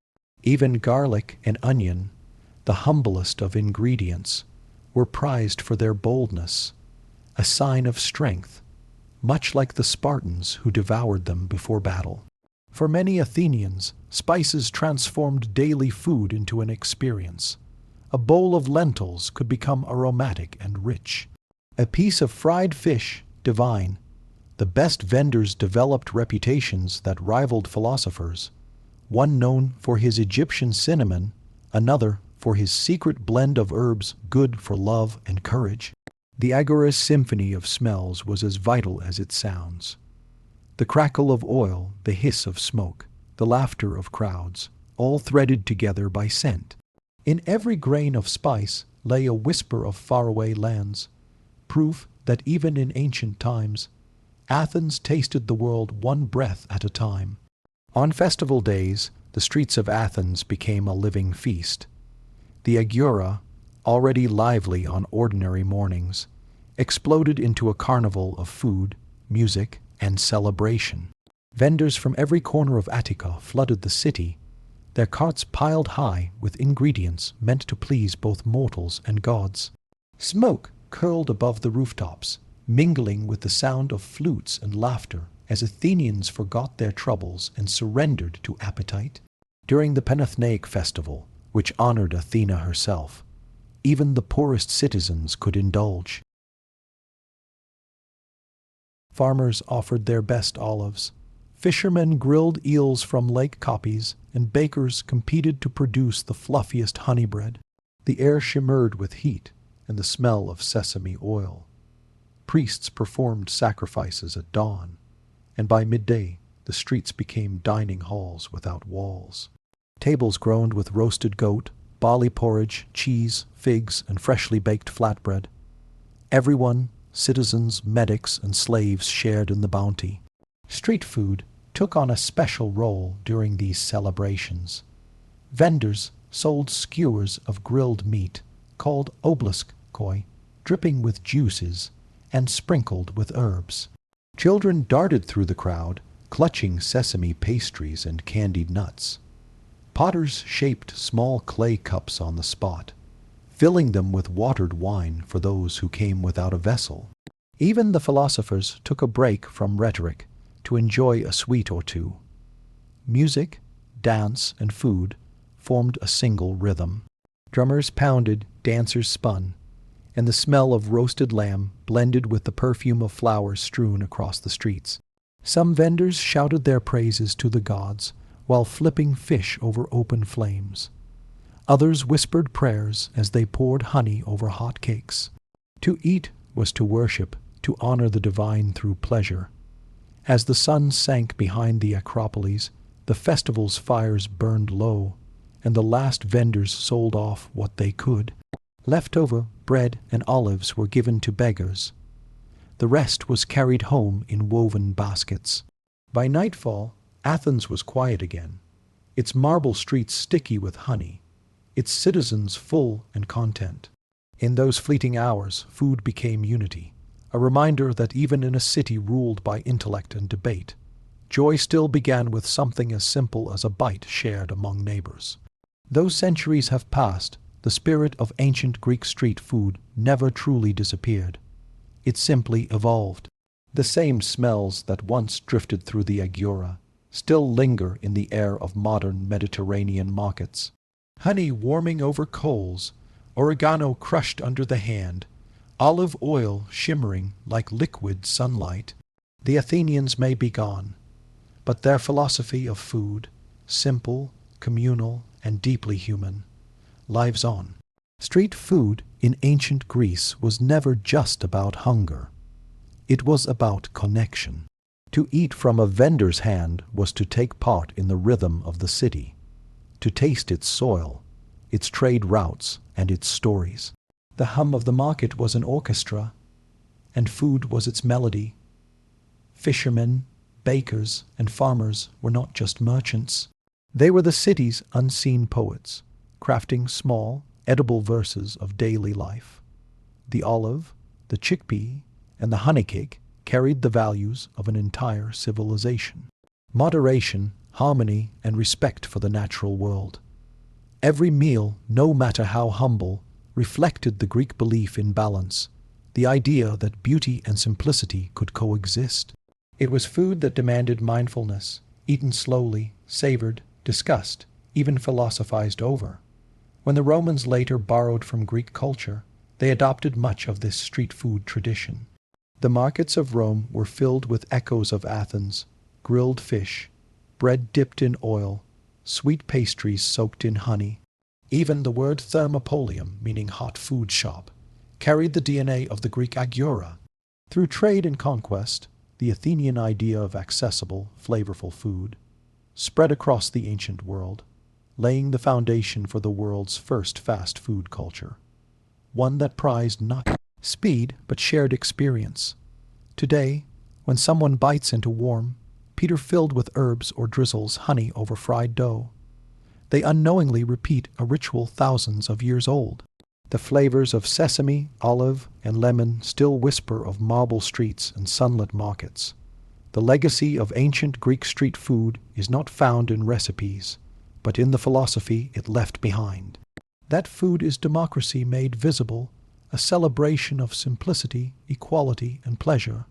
Even garlic and onion, the humblest of ingredients, were prized for their boldness, a sign of strength, much like the Spartans who devoured them before battle. For many Athenians, spices transformed daily food into an experience. A bowl of lentils could become aromatic and rich. A piece of fried fish, divine. The best vendors developed reputations that rivaled philosophers, one known for his Egyptian cinnamon, another for his secret blend of herbs good for love and courage. The Agora's symphony of smells was as vital as it sounds. The crackle of oil, the hiss of smoke, the laughter of crowds, all threaded together by scent. In every grain of spice lay a whisper of faraway lands, proof that even in ancient times, Athens tasted the world one breath at a time. On festival days, the streets of Athens became a living feast. The Agora, already lively on ordinary mornings, exploded into a carnival of food, music, and celebration. Vendors from every corner of Attica flooded the city, their carts piled high with ingredients meant to please both mortals and gods. Smoke curled above the rooftops, mingling with the sound of flutes and laughter as Athenians forgot their troubles and surrendered to appetite. During the Panathenaic festival, which honored Athena herself, even the poorest citizens could indulge. Farmers offered their best olives, fishermen grilled eels from lake copies, and bakers competed to produce the fluffiest honey bread. The air shimmered with heat and the smell of sesame oil. Priests performed sacrifices at dawn, and by midday the streets became dining halls without walls. Tables groaned with roasted goat, barley porridge, cheese, figs, and freshly baked flatbread. Everyone, citizens, medics, and slaves, shared in the bounty. Street food took on a special role during these celebrations. Vendors sold skewers of grilled meat, called obeliskoi, dripping with juices and sprinkled with herbs. Children darted through the crowd, clutching sesame pastries and candied nuts. Potters shaped small clay cups on the spot, filling them with watered wine for those who came without a vessel. Even the philosophers took a break from rhetoric to enjoy a sweet or two. Music, dance, and food formed a single rhythm. Drummers pounded, dancers spun, and the smell of roasted lamb blended with the perfume of flowers strewn across the streets. Some vendors shouted their praises to the gods while flipping fish over open flames. Others whispered prayers as they poured honey over hot cakes. To eat was to worship, to honor the divine through pleasure. As the sun sank behind the Acropolis, the festival's fires burned low, and the last vendors sold off what they could. Leftover bread and olives were given to beggars. The rest was carried home in woven baskets. By nightfall, Athens was quiet again, its marble streets sticky with honey, its citizens full and content. In those fleeting hours, food became unity, a reminder that even in a city ruled by intellect and debate, joy still began with something as simple as a bite shared among neighbors. Though centuries have passed, the spirit of ancient Greek street food never truly disappeared. It simply evolved. The same smells that once drifted through the agora still linger in the air of modern Mediterranean markets. Honey warming over coals, oregano crushed under the hand, olive oil shimmering like liquid sunlight. The Athenians may be gone, but their philosophy of food, simple, communal, and deeply human, lives on. Street food in ancient Greece was never just about hunger. It was about connection. To eat from a vendor's hand was to take part in the rhythm of the city, to taste its soil, its trade routes, and its stories. The hum of the market was an orchestra, and food was its melody. Fishermen, bakers, and farmers were not just merchants. They were the city's unseen poets, crafting small, edible verses of daily life. The olive, the chickpea, and the honeycake carried the values of an entire civilization: moderation, harmony, and respect for the natural world. Every meal, no matter how humble, reflected the Greek belief in balance, the idea that beauty and simplicity could coexist. It was food that demanded mindfulness, eaten slowly, savored, discussed, even philosophized over. When the Romans later borrowed from Greek culture, they adopted much of this street food tradition. The markets of Rome were filled with echoes of Athens: grilled fish, bread dipped in oil, sweet pastries soaked in honey. Even the word thermopolium, meaning hot food shop, carried the DNA of the Greek agora. Through trade and conquest, the Athenian idea of accessible, flavorful food spread across the ancient world, laying the foundation for the world's first fast food culture, one that prized not speed but shared experience. Today, when someone bites into warm, Peter filled with herbs or drizzles honey over fried dough, they unknowingly repeat a ritual thousands of years old. The flavors of sesame, olive, and lemon still whisper of marble streets and sunlit markets. The legacy of ancient Greek street food is not found in recipes, but in the philosophy it left behind. That food is democracy made visible, a celebration of simplicity, equality, and pleasure.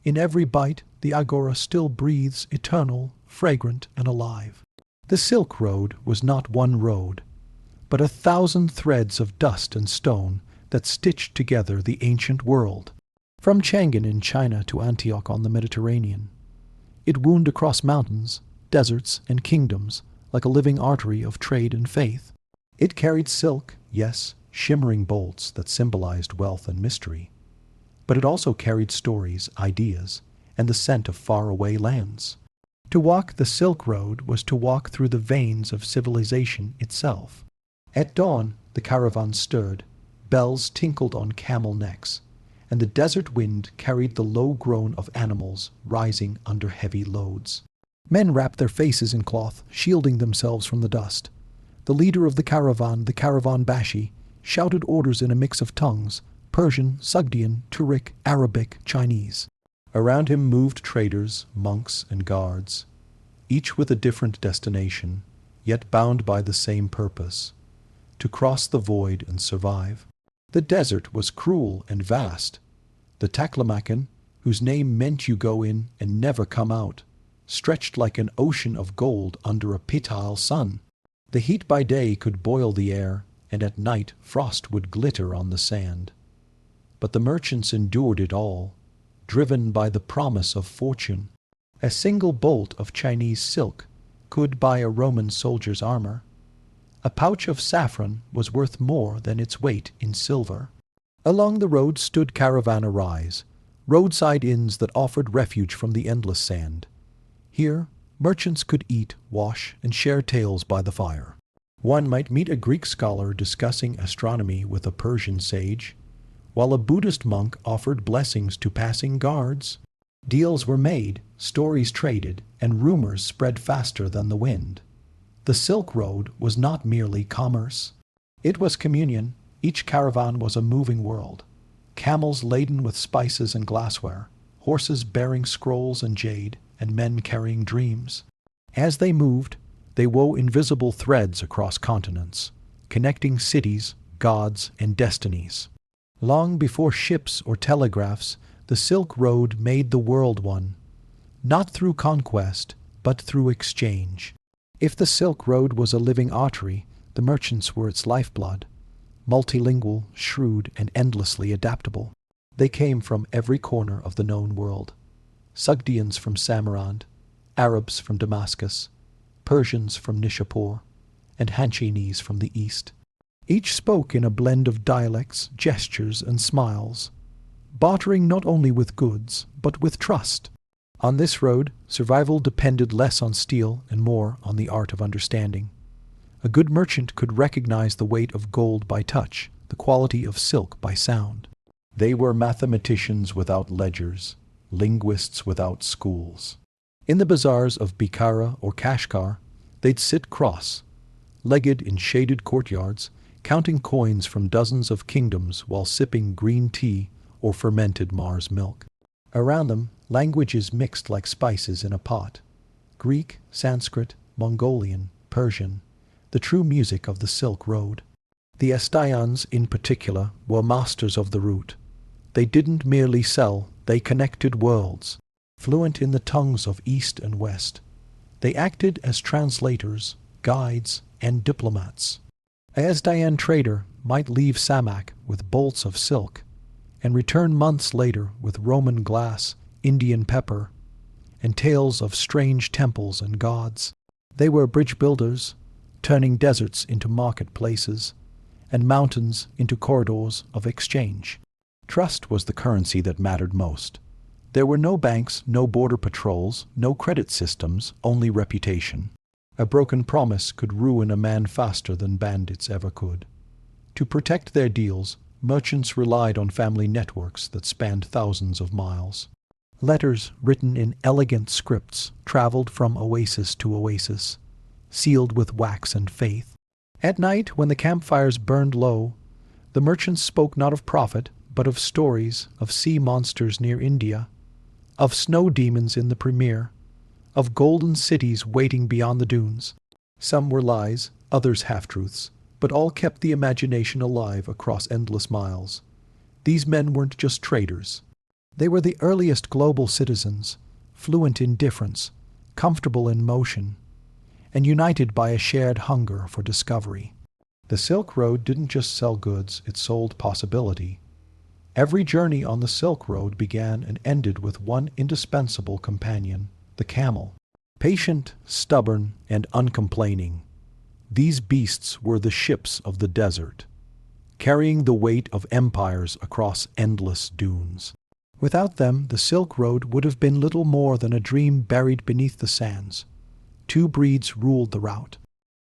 In every bite, the agora still breathes eternal, fragrant, and alive. The Silk Road was not one road, but 1,000 threads of dust and stone that stitched together the ancient world. From Chang'an in China to Antioch on the Mediterranean, it wound across mountains, deserts, and kingdoms like a living artery of trade and faith. It carried silk, yes, shimmering bolts that symbolized wealth and mystery, but it also carried stories, ideas, and the scent of faraway lands. To walk the Silk Road was to walk through the veins of civilization itself. At dawn, the caravan stirred, bells tinkled on camel necks, and the desert wind carried the low groan of animals rising under heavy loads. Men wrapped their faces in cloth, shielding themselves from the dust. The leader of the caravan bashi, shouted orders in a mix of tongues: Persian, Sogdian, Turic, Arabic, Chinese. Around him moved traders, monks, and guards, each with a different destination, yet bound by the same purpose: to cross the void and survive. The desert was cruel and vast. The Taklamakan, whose name meant you go in and never come out, stretched like an ocean of gold under a pitile sun. The heat by day could boil the air, and at night frost would glitter on the sand. But the merchants endured it all, driven by the promise of fortune. A single bolt of Chinese silk could buy a Roman soldier's armor. A pouch of saffron was worth more than its weight in silver. Along the road stood caravanserais, roadside inns that offered refuge from the endless sand. Here, merchants could eat, wash, and share tales by the fire. One might meet a Greek scholar discussing astronomy with a Persian sage, while a Buddhist monk offered blessings to passing guards. Deals were made, stories traded, and rumors spread faster than the wind. The Silk Road was not merely commerce. It was communion. Each caravan was a moving world. Camels laden with spices and glassware, horses bearing scrolls and jade, and men carrying dreams. As they moved, They wove invisible threads across continents, connecting cities, gods, and destinies. Long before ships or telegraphs, the Silk Road made the world one, not through conquest, but through exchange. If the Silk Road was a living artery, the merchants were its lifeblood. Multilingual, shrewd, and endlessly adaptable, they came from every corner of the known world. Sogdians from Samarkand, Arabs from Damascus, Persians from Nishapur, and Hanchinese from the east. Each spoke in a blend of dialects, gestures, and smiles, bartering not only with goods, but with trust. On this road, survival depended less on steel and more on the art of understanding. A good merchant could recognize the weight of gold by touch, the quality of silk by sound. They were mathematicians without ledgers, linguists without schools. In the bazaars of Bukhara or Kashgar, they'd sit cross-legged in shaded courtyards, counting coins from dozens of kingdoms while sipping green tea or fermented Mars milk. Around them, languages mixed like spices in a pot. Greek, Sanskrit, Mongolian, Persian, the true music of the Silk Road. The Astayans, in particular, were masters of the route. They didn't merely sell, they connected worlds. Fluent in the tongues of East and West, they acted as translators, guides, and diplomats. A Yazdayan trader might leave Samak with bolts of silk and return months later with Roman glass, Indian pepper, and tales of strange temples and gods. They were bridge builders, turning deserts into marketplaces and mountains into corridors of exchange. Trust was the currency that mattered most. There were no banks, no border patrols, no credit systems, only reputation. A broken promise could ruin a man faster than bandits ever could. To protect their deals, merchants relied on family networks that spanned thousands of miles. Letters written in elegant scripts traveled from oasis to oasis, sealed with wax and faith. At night, when the campfires burned low, the merchants spoke not of profit, but of stories of sea monsters near India, of snow demons in the Premier, of golden cities waiting beyond the dunes. Some were lies, others half-truths, but all kept the imagination alive across endless miles. These men weren't just traders. They were the earliest global citizens, fluent in difference, comfortable in motion, and united by a shared hunger for discovery. The Silk Road didn't just sell goods, it sold possibility. Every journey on the Silk Road began and ended with one indispensable companion, the camel. Patient, stubborn, and uncomplaining, these beasts were the ships of the desert, carrying the weight of empires across endless dunes. Without them, the Silk Road would have been little more than a dream buried beneath the sands. Two breeds ruled the route.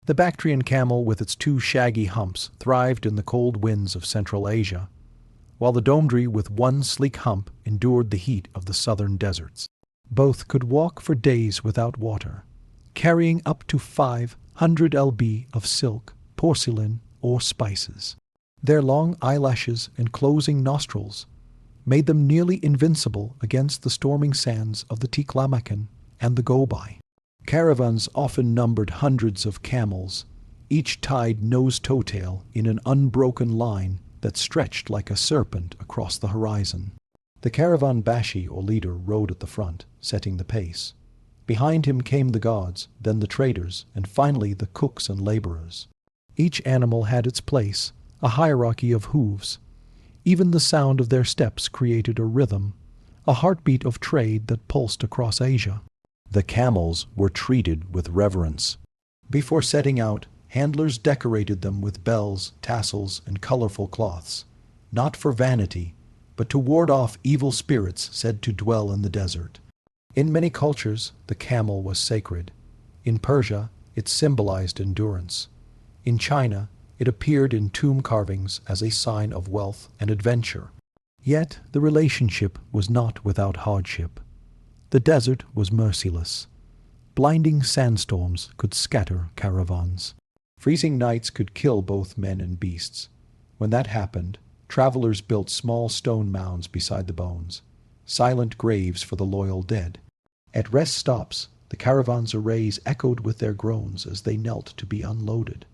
The Bactrian camel with its two shaggy humps thrived in the cold winds of Central Asia, while the Domdri with one sleek hump endured the heat of the southern deserts. Both could walk for days without water, carrying up to 500 lb of silk, porcelain, or spices. Their long eyelashes and closing nostrils made them nearly invincible against the storming sands of the Tiklamakan and the Gobi. Caravans often numbered hundreds of camels, each tied nose-to-tail in an unbroken line that stretched like a serpent across the horizon. The caravan bashi or leader rode at the front, setting the pace. Behind him came the guards, then the traders, and finally the cooks and laborers. Each animal had its place, a hierarchy of hooves. Even the sound of their steps created a rhythm, a heartbeat of trade that pulsed across Asia. The camels were treated with reverence. Before setting out, handlers decorated them with bells, tassels, and colorful cloths, not for vanity, but to ward off evil spirits said to dwell in the desert. In many cultures, the camel was sacred. In Persia, it symbolized endurance. In China, it appeared in tomb carvings as a sign of wealth and adventure. Yet the relationship was not without hardship. The desert was merciless. Blinding sandstorms could scatter caravans. Freezing nights could kill both men and beasts. When that happened, travelers built small stone mounds beside the bones, silent graves for the loyal dead. At rest stops, The caravan's arrays echoed with their groans as they knelt to be unloaded.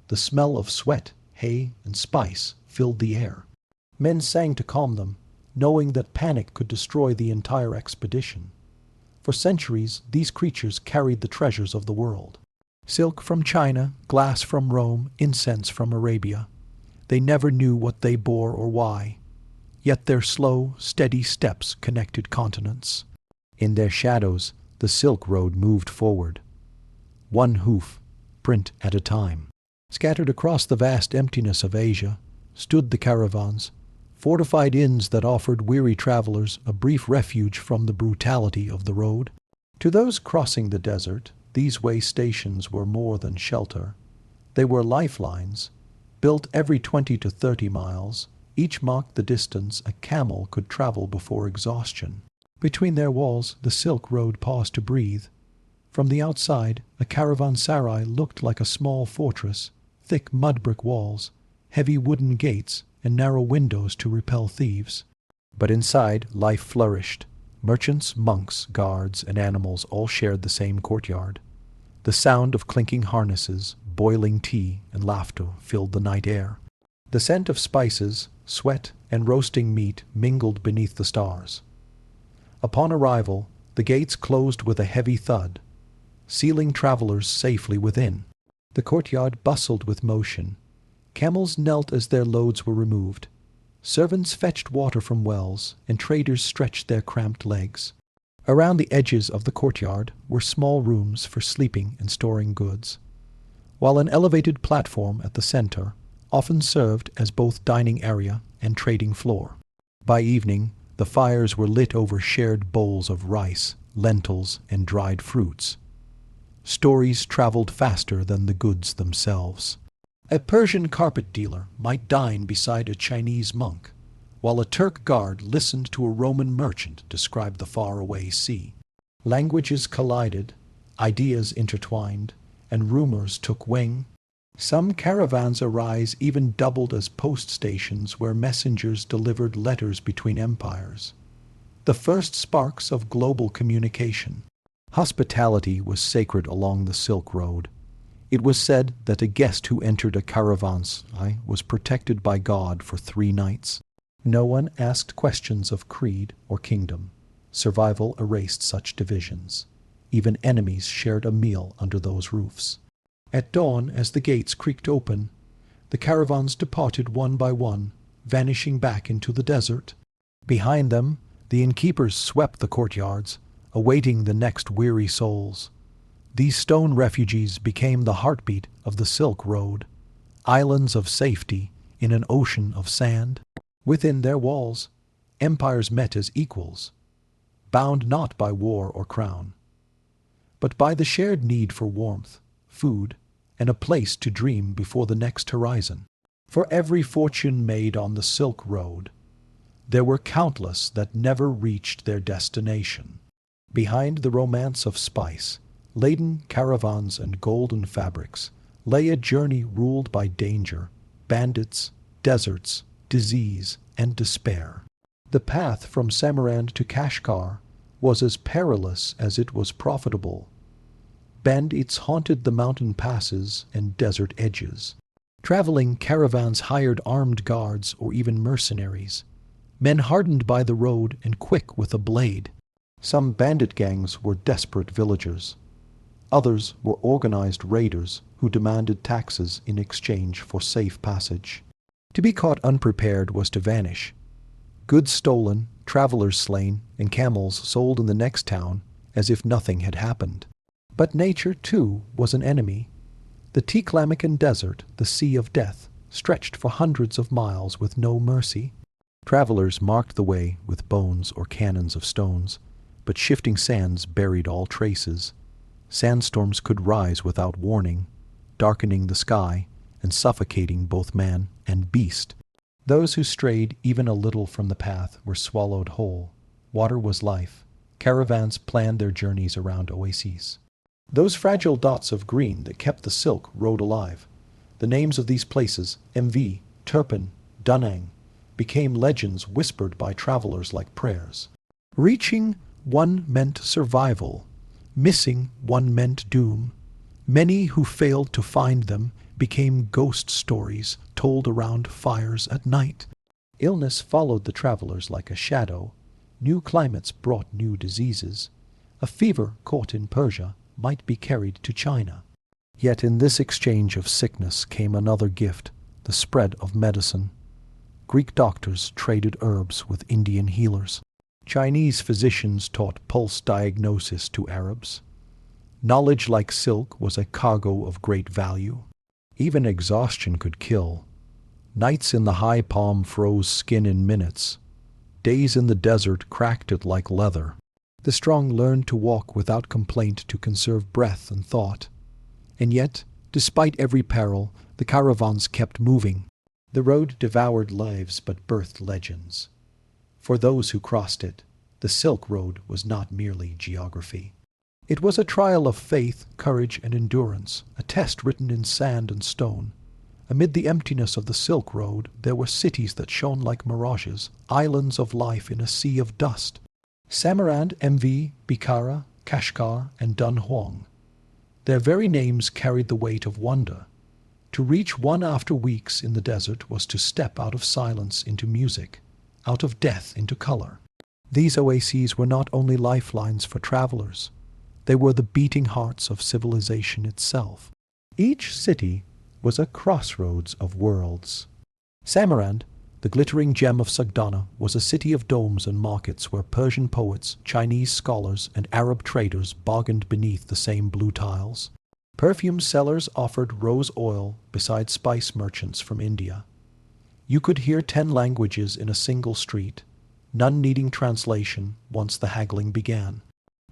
The smell of sweat, hay, and spice filled the air. Men sang to calm them, knowing that panic could destroy the entire expedition. For centuries, these creatures carried the treasures of the world. Silk from China, glass from Rome, incense from Arabia. They never knew what they bore or why. Yet their slow, steady steps connected continents. In their shadows, the Silk Road moved forward. One hoof, print at a time. Scattered across the vast emptiness of Asia stood the caravans, fortified inns that offered weary travelers a brief refuge from the brutality of the road. To those crossing the desert, these way stations were more than shelter. They were lifelines. Built every 20 to 30 miles, each marked the distance a camel could travel before exhaustion. Between their walls, the Silk Road paused to breathe. From the outside, a caravanserai looked like a small fortress, thick mud-brick walls, heavy wooden gates, and narrow windows to repel thieves. But inside, life flourished. Merchants, monks, guards, and animals all shared the same courtyard. The sound of clinking harnesses, boiling tea, and laughter filled the night air. The scent of spices, sweat, and roasting meat mingled beneath the stars. Upon arrival, the gates closed with a heavy thud, sealing travelers safely within. The courtyard bustled with motion. Camels knelt as their loads were removed. Servants fetched water from wells, and traders stretched their cramped legs. Around the edges of the courtyard were small rooms for sleeping and storing goods, while an elevated platform at the center often served as both dining area and trading floor. By evening, the fires were lit over shared bowls of rice, lentils, and dried fruits. Stories traveled faster than the goods themselves. A Persian carpet dealer might dine beside a Chinese monk, while a Turk guard listened to a Roman merchant describe the faraway sea. Languages collided, ideas intertwined, and rumors took wing. Some caravanserais even doubled as post stations where messengers delivered letters between empires. The first sparks of global communication. Hospitality was sacred along the Silk Road. It was said that a guest who entered a caravanserai was protected by God for 3 nights. No one asked questions of creed or kingdom. Survival erased such divisions. Even enemies shared a meal under those roofs. At dawn, as the gates creaked open, the caravans departed one by one, vanishing back into the desert. Behind them, the innkeepers swept the courtyards, awaiting the next weary souls. These stone refugees became the heartbeat of the Silk Road, islands of safety in an ocean of sand. Within their walls, empires met as equals, bound not by war or crown, but by the shared need for warmth, food, and a place to dream before the next horizon. For every fortune made on the Silk Road, there were countless that never reached their destination. Behind the romance of spice, laden caravans and golden fabrics, lay a journey ruled by danger, bandits, deserts, disease, and despair. The path from Samarkand to Kashgar was as perilous as it was profitable. Bandits haunted the mountain passes and desert edges. Traveling caravans hired armed guards or even mercenaries, men hardened by the road and quick with a blade. Some bandit gangs were desperate villagers. Others were organized raiders who demanded taxes in exchange for safe passage. To be caught unprepared was to vanish. Goods stolen, travelers slain, and camels sold in the next town as if nothing had happened. But nature, too, was an enemy. The Tiklamican Desert, the Sea of Death, stretched for hundreds of miles with no mercy. Travelers marked the way with bones or cannons of stones, but shifting sands buried all traces. Sandstorms could rise without warning, darkening the sky and suffocating both man and beast. Those who strayed even a little from the path were swallowed whole. Water was life. Caravans planned their journeys around oases. Those fragile dots of green that kept the Silk Road alive. The names of these places, MV, Turpan, Danang, became legends whispered by travelers like prayers. Reaching one meant survival. Missing one meant doom. Many who failed to find them became ghost stories told around fires at night. Illness followed the travelers like a shadow. New climates brought new diseases. A fever caught in Persia might be carried to China. Yet in this exchange of sickness came another gift, the spread of medicine. Greek doctors traded herbs with Indian healers. Chinese physicians taught pulse diagnosis to Arabs. Knowledge like silk was a cargo of great value. Even exhaustion could kill. Nights in the high palm froze skin in minutes. Days in the desert cracked it like leather. The strong learned to walk without complaint to conserve breath and thought. And yet, despite every peril, the caravans kept moving. The road devoured lives but birthed legends. For those who crossed it, the Silk Road was not merely geography. It was a trial of faith, courage, and endurance, a test written in sand and stone. Amid the emptiness of the Silk Road, there were cities that shone like mirages, islands of life in a sea of dust. Samarkand, MV, Bukhara, Kashgar, and Dunhuang. Their very names carried the weight of wonder. To reach one after weeks in the desert was to step out of silence into music, out of death into color. These oases were not only lifelines for travelers. They were the beating hearts of civilization itself. Each city was a crossroads of worlds. Samarkand, the glittering gem of Sagdana, was a city of domes and markets where Persian poets, Chinese scholars, and Arab traders bargained beneath the same blue tiles. Perfume sellers offered rose oil beside spice merchants from India. You could hear 10 languages in a single street, none needing translation once the haggling began.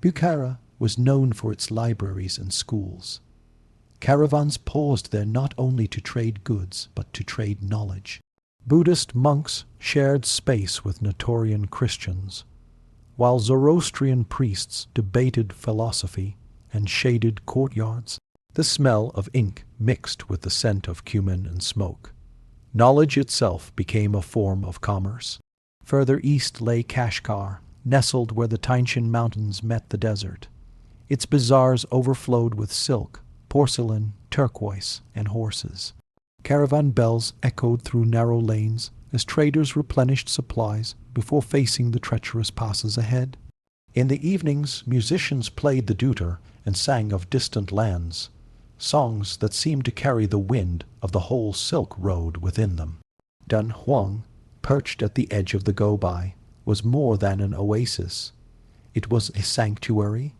Bukhara was known for its libraries and schools. Caravans paused there not only to trade goods, but to trade knowledge. Buddhist monks shared space with Nestorian Christians, while Zoroastrian priests debated philosophy and shaded courtyards. The smell of ink mixed with the scent of cumin and smoke. Knowledge itself became a form of commerce. Further east lay Kashgar, nestled where the Tiantian Mountains met the desert. Its bazaars overflowed with silk, porcelain, turquoise, and horses. Caravan bells echoed through narrow lanes as traders replenished supplies before facing the treacherous passes ahead. In the evenings, musicians played the dutar and sang of distant lands, songs that seemed to carry the wind of the whole Silk Road within them. Dunhuang, perched at the edge of the go-by, was more than an oasis. It was a sanctuary.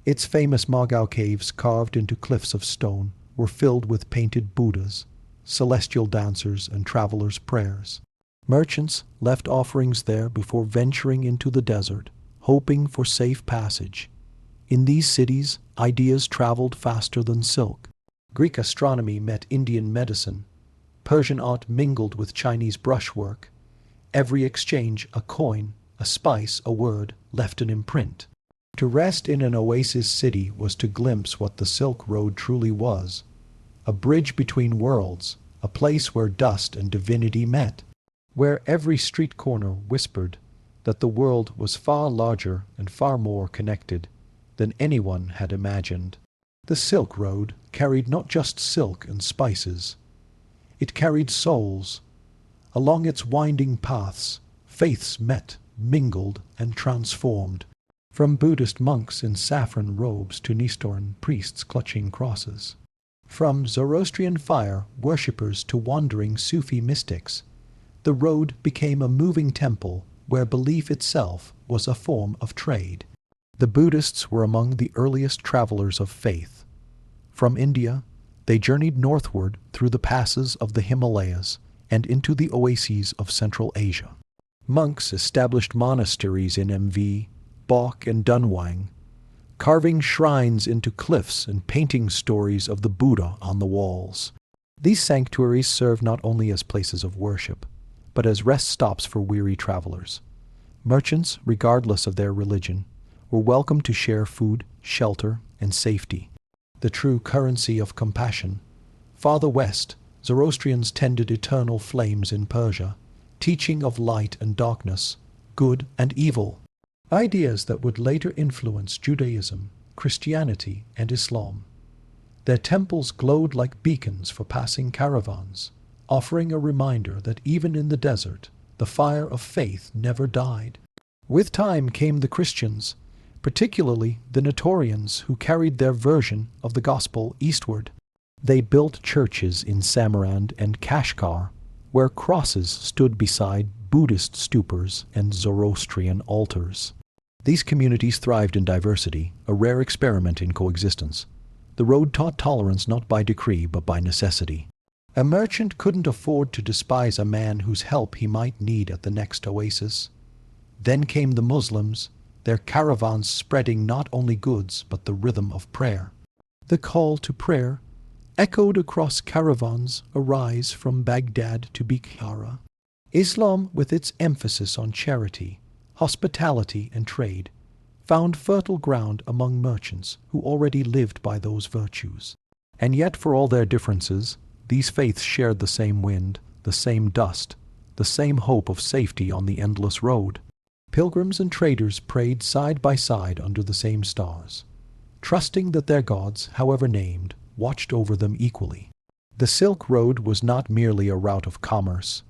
Its famous Margao caves, carved into cliffs of stone, were filled with painted Buddhas, celestial dancers, and travelers' prayers. Merchants left offerings there before venturing into the desert, hoping for safe passage. In these cities, ideas traveled faster than silk. Greek astronomy met Indian medicine. Persian art mingled with Chinese brushwork. Every exchange, a coin, a spice, a word, left an imprint. To rest in an oasis city was to glimpse what the Silk Road truly was. A bridge between worlds, a place where dust and divinity met, where every street corner whispered that the world was far larger and far more connected than anyone had imagined. The Silk Road carried not just silk and spices. It carried souls. Along its winding paths, faiths met, mingled, and transformed, from Buddhist monks in saffron robes to Nestorian priests clutching crosses. From Zoroastrian fire worshippers to wandering Sufi mystics, the road became a moving temple where belief itself was a form of trade. The Buddhists were among the earliest travelers of faith. From India, they journeyed northward through the passes of the Himalayas and into the oases of Central Asia. Monks established monasteries in MV, Bok, and Dunhuang, carving shrines into cliffs and painting stories of the Buddha on the walls. These sanctuaries served not only as places of worship, but as rest stops for weary travelers. Merchants, regardless of their religion, were welcome to share food, shelter, and safety, the true currency of compassion. Farther west, Zoroastrians tended eternal flames in Persia, teaching of light and darkness, good and evil, ideas that would later influence Judaism, Christianity and Islam. Their temples glowed like beacons for passing caravans, offering a reminder that even in the desert, the fire of faith never died. With time came the Christians, particularly the Nestorians, who carried their version of the gospel eastward. They built churches in Samarkand and Kashgar, where crosses stood beside Buddhist stupas and Zoroastrian altars. These communities thrived in diversity, a rare experiment in coexistence. The road taught tolerance not by decree but by necessity. A merchant couldn't afford to despise a man whose help he might need at the next oasis. Then came the Muslims, their caravans spreading not only goods but the rhythm of prayer. The call to prayer echoed across caravans arise from Baghdad to Bukhara. Islam, with its emphasis on charity, hospitality, and trade, found fertile ground among merchants who already lived by those virtues. And yet, for all their differences, these faiths shared the same wind, the same dust, the same hope of safety on the endless road. Pilgrims and traders prayed side by side under the same stars, trusting that their gods, however named, watched over them equally. The Silk Road was not merely a route of commerce.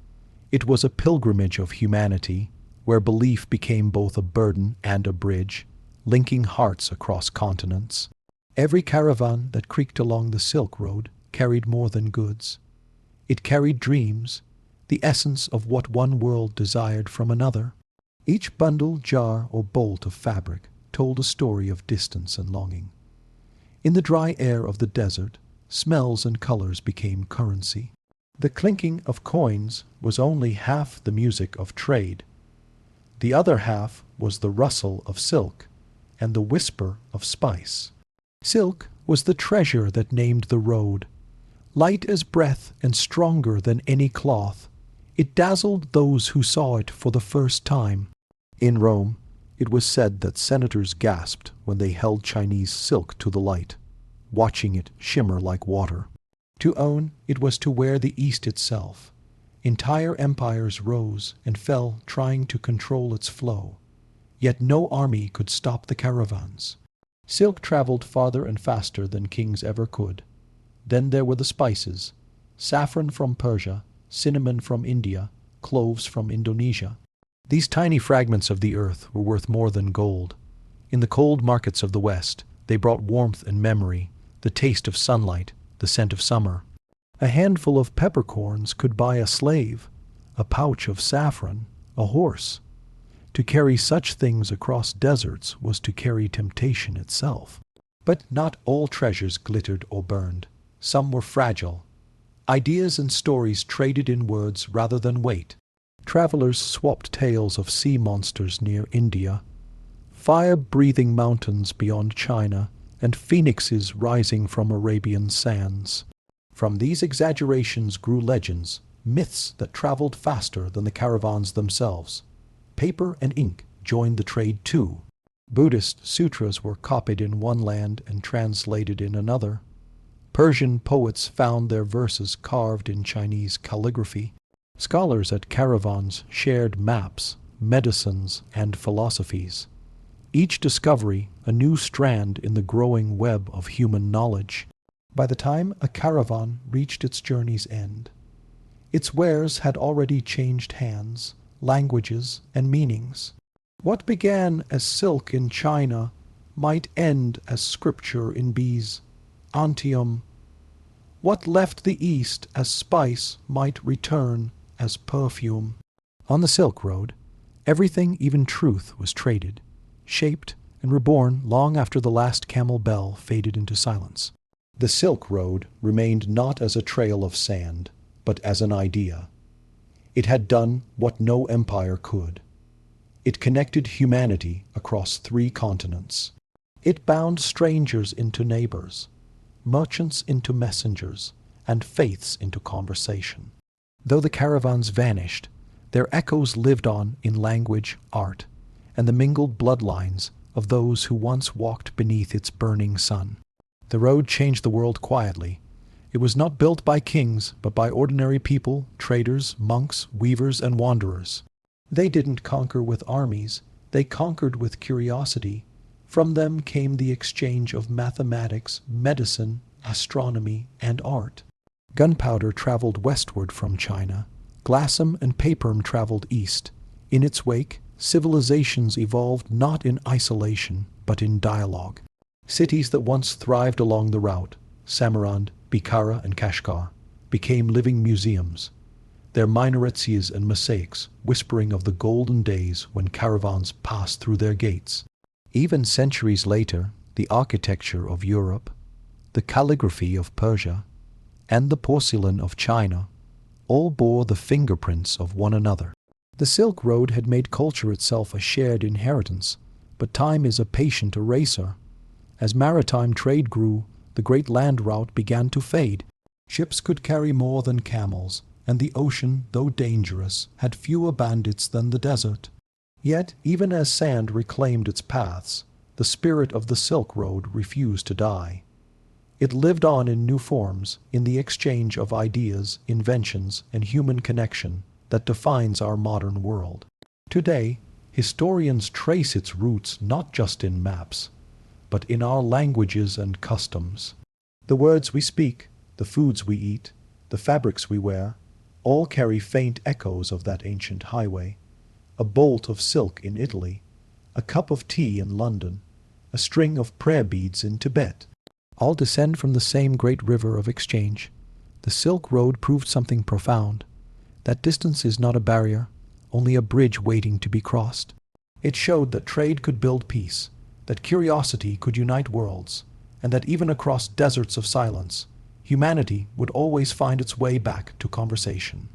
It was a pilgrimage of humanity, where belief became both a burden and a bridge, linking hearts across continents. Every caravan that creaked along the Silk Road carried more than goods. It carried dreams, the essence of what one world desired from another. Each bundle, jar, or bolt of fabric told a story of distance and longing. In the dry air of the desert, smells and colors became currency. The clinking of coins was only half the music of trade. The other half was the rustle of silk and the whisper of spice. Silk was the treasure that named the road. Light as breath and stronger than any cloth, it dazzled those who saw it for the first time. In Rome, it was said that senators gasped when they held Chinese silk to the light, watching it shimmer like water. To own it was to wear the East itself. Entire empires rose and fell trying to control its flow, yet no army could stop the caravans. Silk traveled farther and faster than kings ever could. Then there were the spices, saffron from Persia, cinnamon from India, cloves from Indonesia. These tiny fragments of the earth were worth more than gold. In the cold markets of the West, they brought warmth and memory, the taste of sunlight, the scent of summer. A handful of peppercorns could buy a slave, a pouch of saffron, a horse. To carry such things across deserts was to carry temptation itself. But not all treasures glittered or burned. Some were fragile. Ideas and stories traded in words rather than weight. Travelers swapped tales of sea monsters near India, fire-breathing mountains beyond China, and phoenixes rising from Arabian sands. From these exaggerations grew legends, myths that traveled faster than the caravans themselves. Paper and ink joined the trade too. Buddhist sutras were copied in one land and translated in another. Persian poets found their verses carved in Chinese calligraphy. Scholars at caravans shared maps, medicines, and philosophies. Each discovery a new strand in the growing web of human knowledge. By the time a caravan reached its journey's end, its wares had already changed hands, languages, and meanings. What began as silk in China might end as scripture in Byzantium. What left the East as spice might return as perfume. On the Silk Road, everything, even truth, was traded, shaped, and reborn long after the last camel bell faded into silence. The Silk Road remained not as a trail of sand, but as an idea. It had done what no empire could. It connected humanity across 3 continents. It bound strangers into neighbors, merchants into messengers, and faiths into conversation. Though the caravans vanished, their echoes lived on in language, art, and the mingled bloodlines of those who once walked beneath its burning sun. The road changed the world quietly. It was not built by kings, but by ordinary people, traders, monks, weavers, and wanderers. They didn't conquer with armies, they conquered with curiosity, From them came the exchange of mathematics, medicine, astronomy, and art. Gunpowder traveled westward from China. Glassum and paperum traveled east. In its wake, civilizations evolved not in isolation, but in dialogue. Cities that once thrived along the route, Samarkand, Bukhara, and Kashgar, became living museums, their minarets and mosaics whispering of the golden days when caravans passed through their gates. Even centuries later, the architecture of Europe, the calligraphy of Persia, and the porcelain of China all bore the fingerprints of one another. The Silk Road had made culture itself a shared inheritance, but time is a patient eraser. As maritime trade grew, the great land route began to fade. Ships could carry more than camels, and the ocean, though dangerous, had fewer bandits than the desert. Yet, even as sand reclaimed its paths, the spirit of the Silk Road refused to die. It lived on in new forms, in the exchange of ideas, inventions, and human connection that defines our modern world. Today, historians trace its roots not just in maps, but in our languages and customs. The words we speak, the foods we eat, the fabrics we wear, all carry faint echoes of that ancient highway. A bolt of silk in Italy, a cup of tea in London, a string of prayer beads in Tibet, all descend from the same great river of exchange. The Silk Road proved something profound. That distance is not a barrier, only a bridge waiting to be crossed. It showed that trade could build peace, that curiosity could unite worlds, and that even across deserts of silence, humanity would always find its way back to conversation.